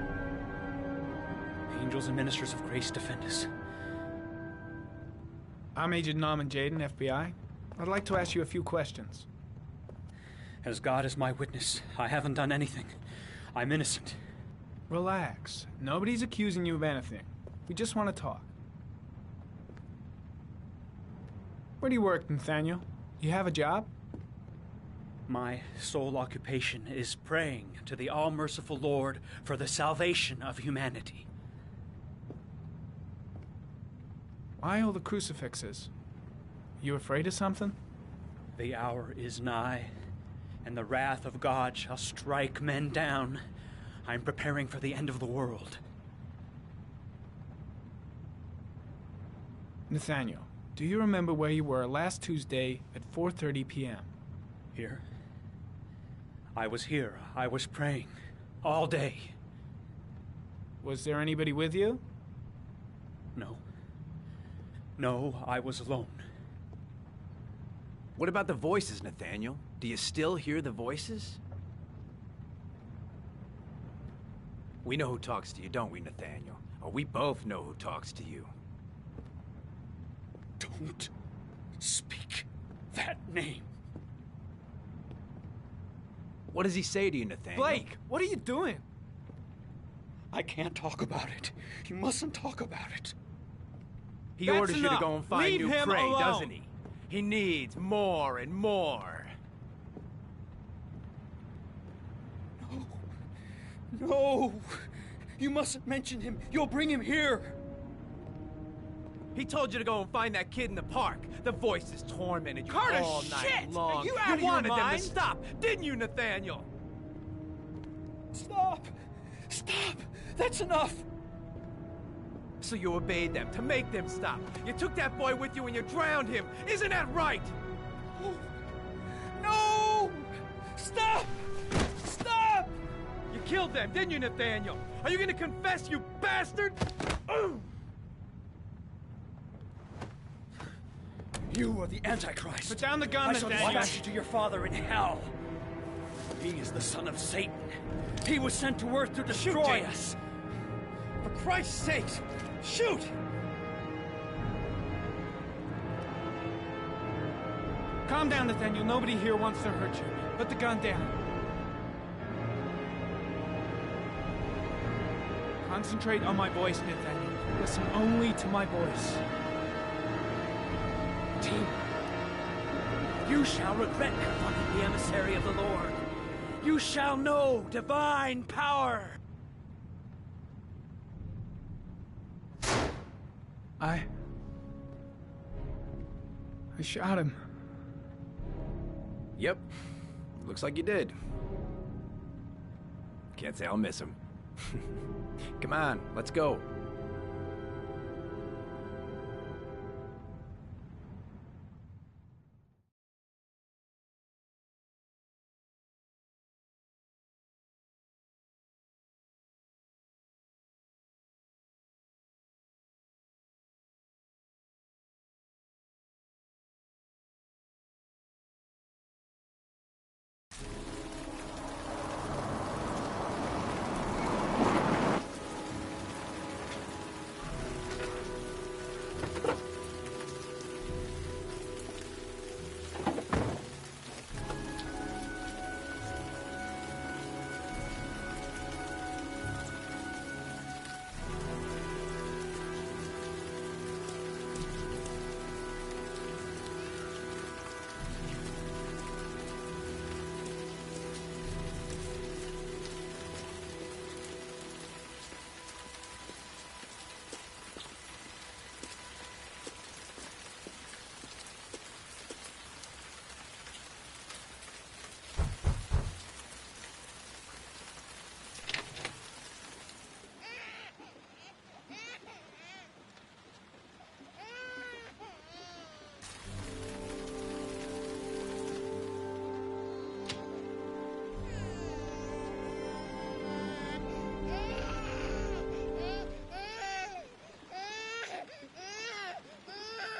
Angels and ministers of grace defend us. I'm Agent Norman Jaden, FBI. I'd like to ask you a few questions. As God is my witness, I haven't done anything. I'm innocent. Relax. Nobody's accusing you of anything. We just want to talk. Where do you work, Nathaniel? You have a job? My sole occupation is praying to the all-merciful Lord for the salvation of humanity. Why all the crucifixes? You afraid of something? The hour is nigh, and the wrath of God shall strike men down. I'm preparing for the end of the world. Nathaniel, do you remember where you were last Tuesday at 4:30 p.m.? Here? I was here. I was praying. All day. Was there anybody with you? No. No, I was alone. What about the voices, Nathaniel? Do you still hear the voices? We know who talks to you, don't we, Nathaniel? Or we both know who talks to you. Don't speak that name. What does he say to you, Nathaniel? Blake, what are you doing? I can't talk about it. You mustn't talk about it. He That's orders you to enough. go and find Leave new him prey, alone. doesn't he? He needs more and more. No! You mustn't mention him. You'll bring him here. He told you to go and find that kid in the park. The voices tormented you Carter, all night shit! long. Are you out of your wanted them mind? to stop, didn't you, Nathaniel? Stop! Stop! That's enough! So you obeyed them to make them stop. You took that boy with you and you drowned him. Isn't that right? No! Stop! Stop! You killed them, didn't you, Nathaniel? Are you gonna confess, you bastard? You are the Antichrist. Put down the gun, I shall Nathaniel. dispatch you to your father in hell. He is the son of Satan. He was sent to earth to destroy us. For Christ's sake, shoot! Calm down, Nathaniel. Nobody here wants to hurt you. Put the gun down. Concentrate on my voice, Nathaniel. Listen only to my voice. Team, you shall regret confronting the emissary of the Lord. You shall know divine power. I shot him. Yep. Looks like you did. Can't say I'll miss him. Come on, let's go.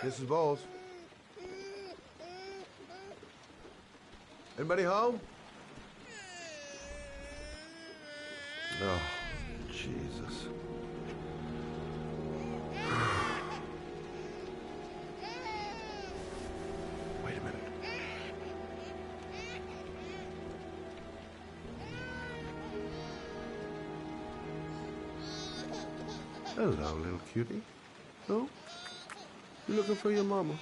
Mrs. Bowles. Anybody home? Oh, Jesus. Wait a minute. Hello, little cutie. Oh? You looking for your mama?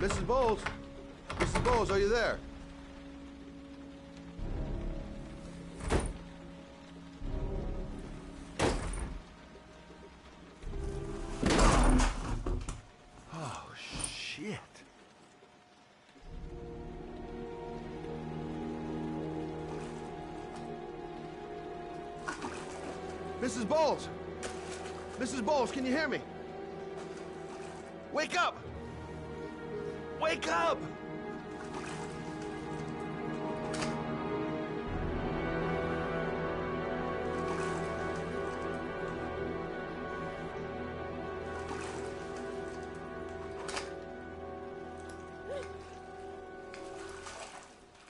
Mrs. Bowles? Mrs. Bowles, are you there? Oh, shit. Mrs. Bowles! Mrs. Bowles, can you hear me? Wake up! Wake up!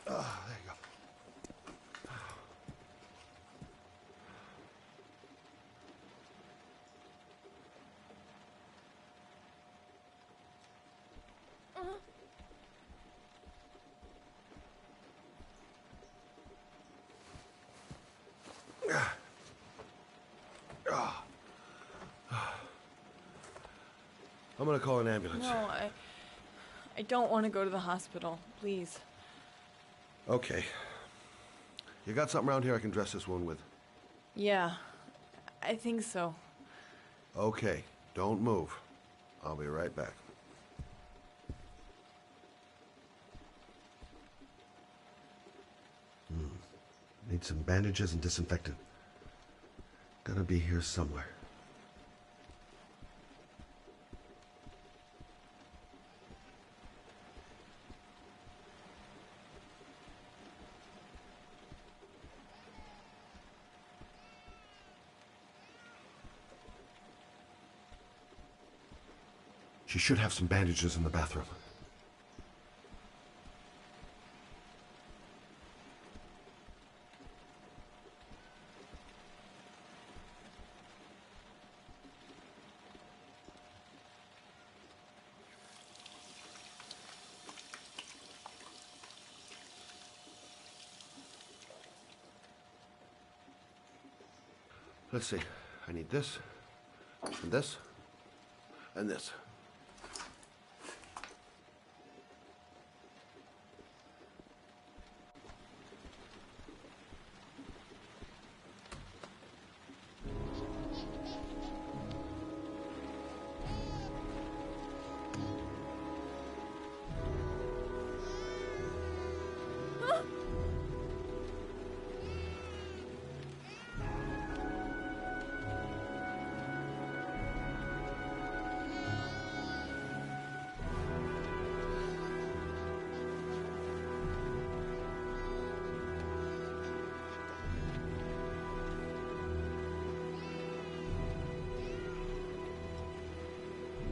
There you go. I'm gonna call an ambulance. No, I don't want to go to the hospital. Please. Okay. You got something around here I can dress this wound with? Yeah, I think so. Okay, don't move. I'll be right back. Need some bandages and disinfectant. Gonna be here somewhere. She should have some bandages in the bathroom. Let's see. I need this, and this, and this.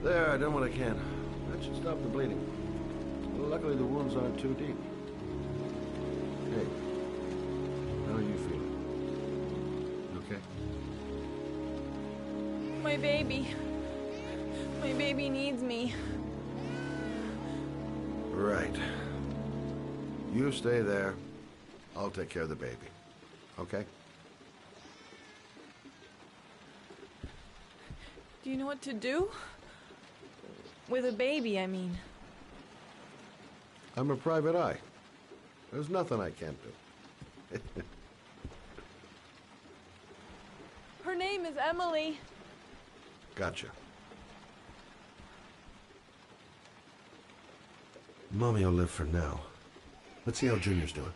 There, I done what I can. That should stop the bleeding. Well, luckily the wounds aren't too deep. Hey, how are you feeling? You okay? My baby. My baby needs me. Right. You stay there. I'll take care of the baby. Okay? Do you know what to do? With a baby, I mean. I'm a private eye. There's nothing I can't do. Her name is Emily. Gotcha. Mommy will live for now. Let's see how Junior's doing.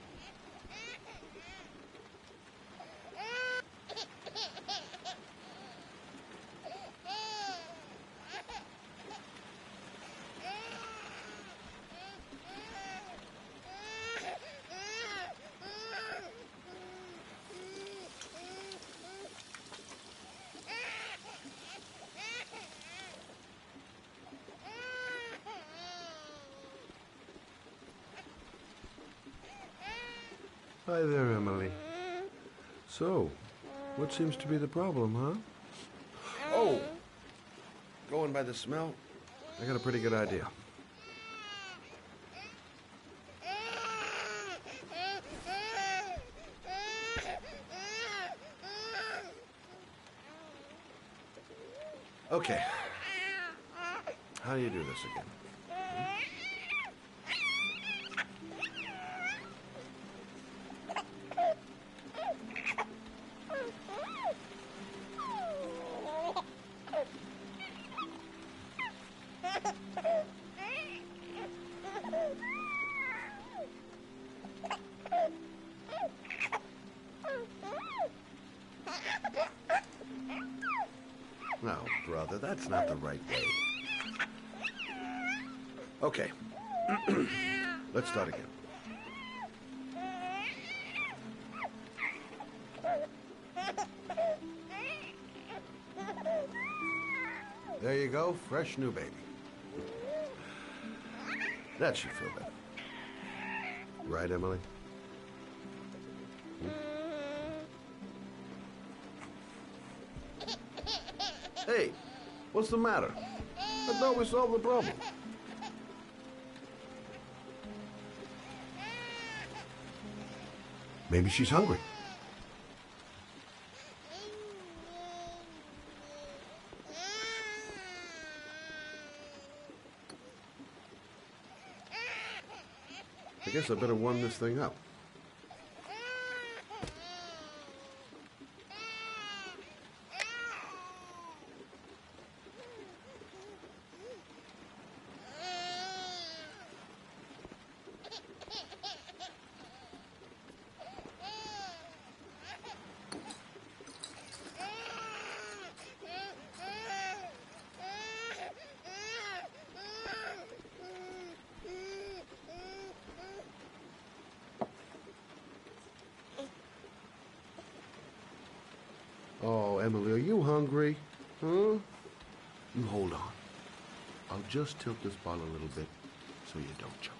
Hi there, Emily. So, what seems to be the problem, huh? Oh! Going by the smell, I got a pretty good idea. Okay. How do you do this again? Father, that's not the right way. Okay. Let's start again. There you go, fresh new baby. That should feel better. Right, Emily? Hey, what's the matter? I thought we solved the problem. Maybe she's hungry. I guess I better warm this thing up. Oh, Emily, are you hungry? Huh? You hold on. I'll just tilt this bottle a little bit so you don't choke.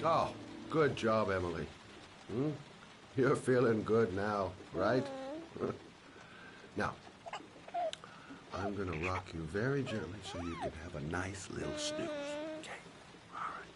Oh, good job, Emily. You're feeling good now, right? Now, I'm gonna rock you very gently so you can have a nice little snooze. Okay, all right.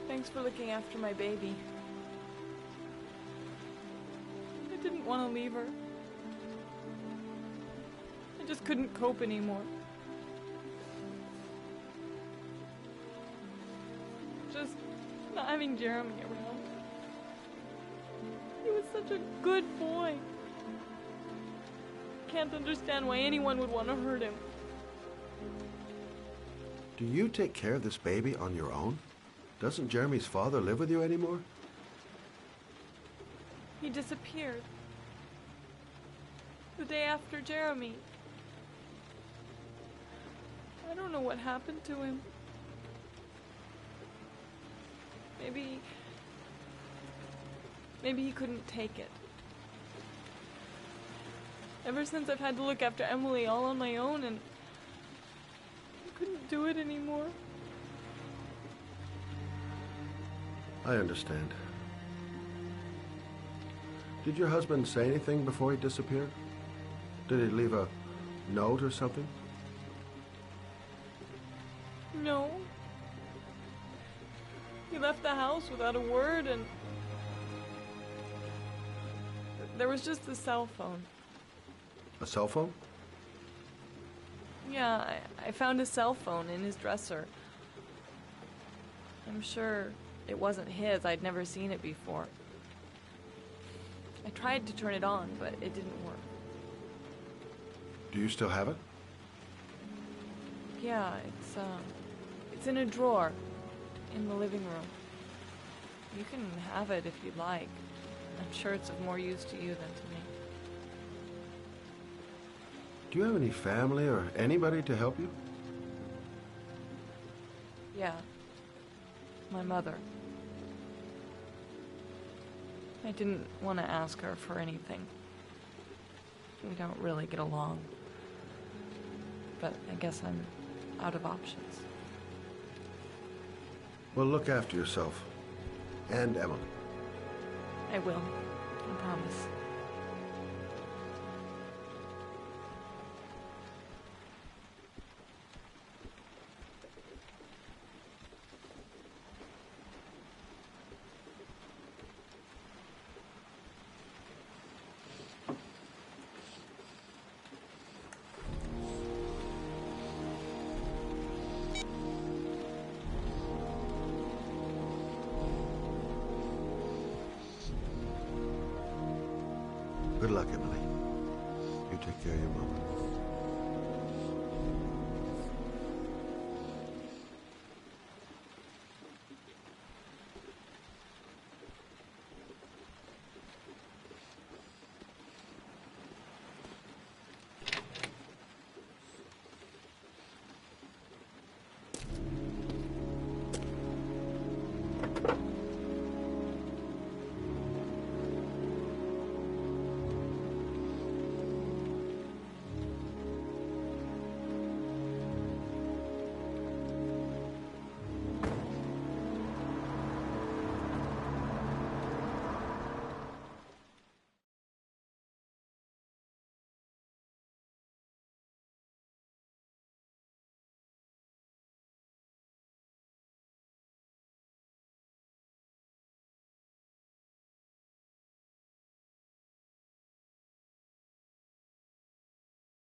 Thanks for looking after my baby. I didn't want to leave her. I just couldn't cope anymore. Just not having Jeremy around. He was such a good boy. Can't understand why anyone would want to hurt him. Do you take care of this baby on your own? Doesn't Jeremy's father live with you anymore? He disappeared. The day after Jeremy. I don't know what happened to him. Maybe he couldn't take it. Ever since I've had to look after Emily all on my own, and I couldn't do it anymore. I understand. Did your husband say anything before he disappeared? Did he leave a note or something? No. He left the house without a word, and there was just a cell phone. A cell phone? Yeah, I found a cell phone in his dresser. I'm sure it wasn't his. I'd never seen it before. I tried to turn it on, but it didn't work. Do you still have it? Yeah, it's in a drawer in the living room. You can have it if you'd like. I'm sure it's of more use to you than to me. Do you have any family or anybody to help you? Yeah. My mother. I didn't want to ask her for anything. We don't really get along. But I guess I'm out of options. Well, look after yourself. And Emily. I will. I promise. Good luck, Emily. You take care of your mother.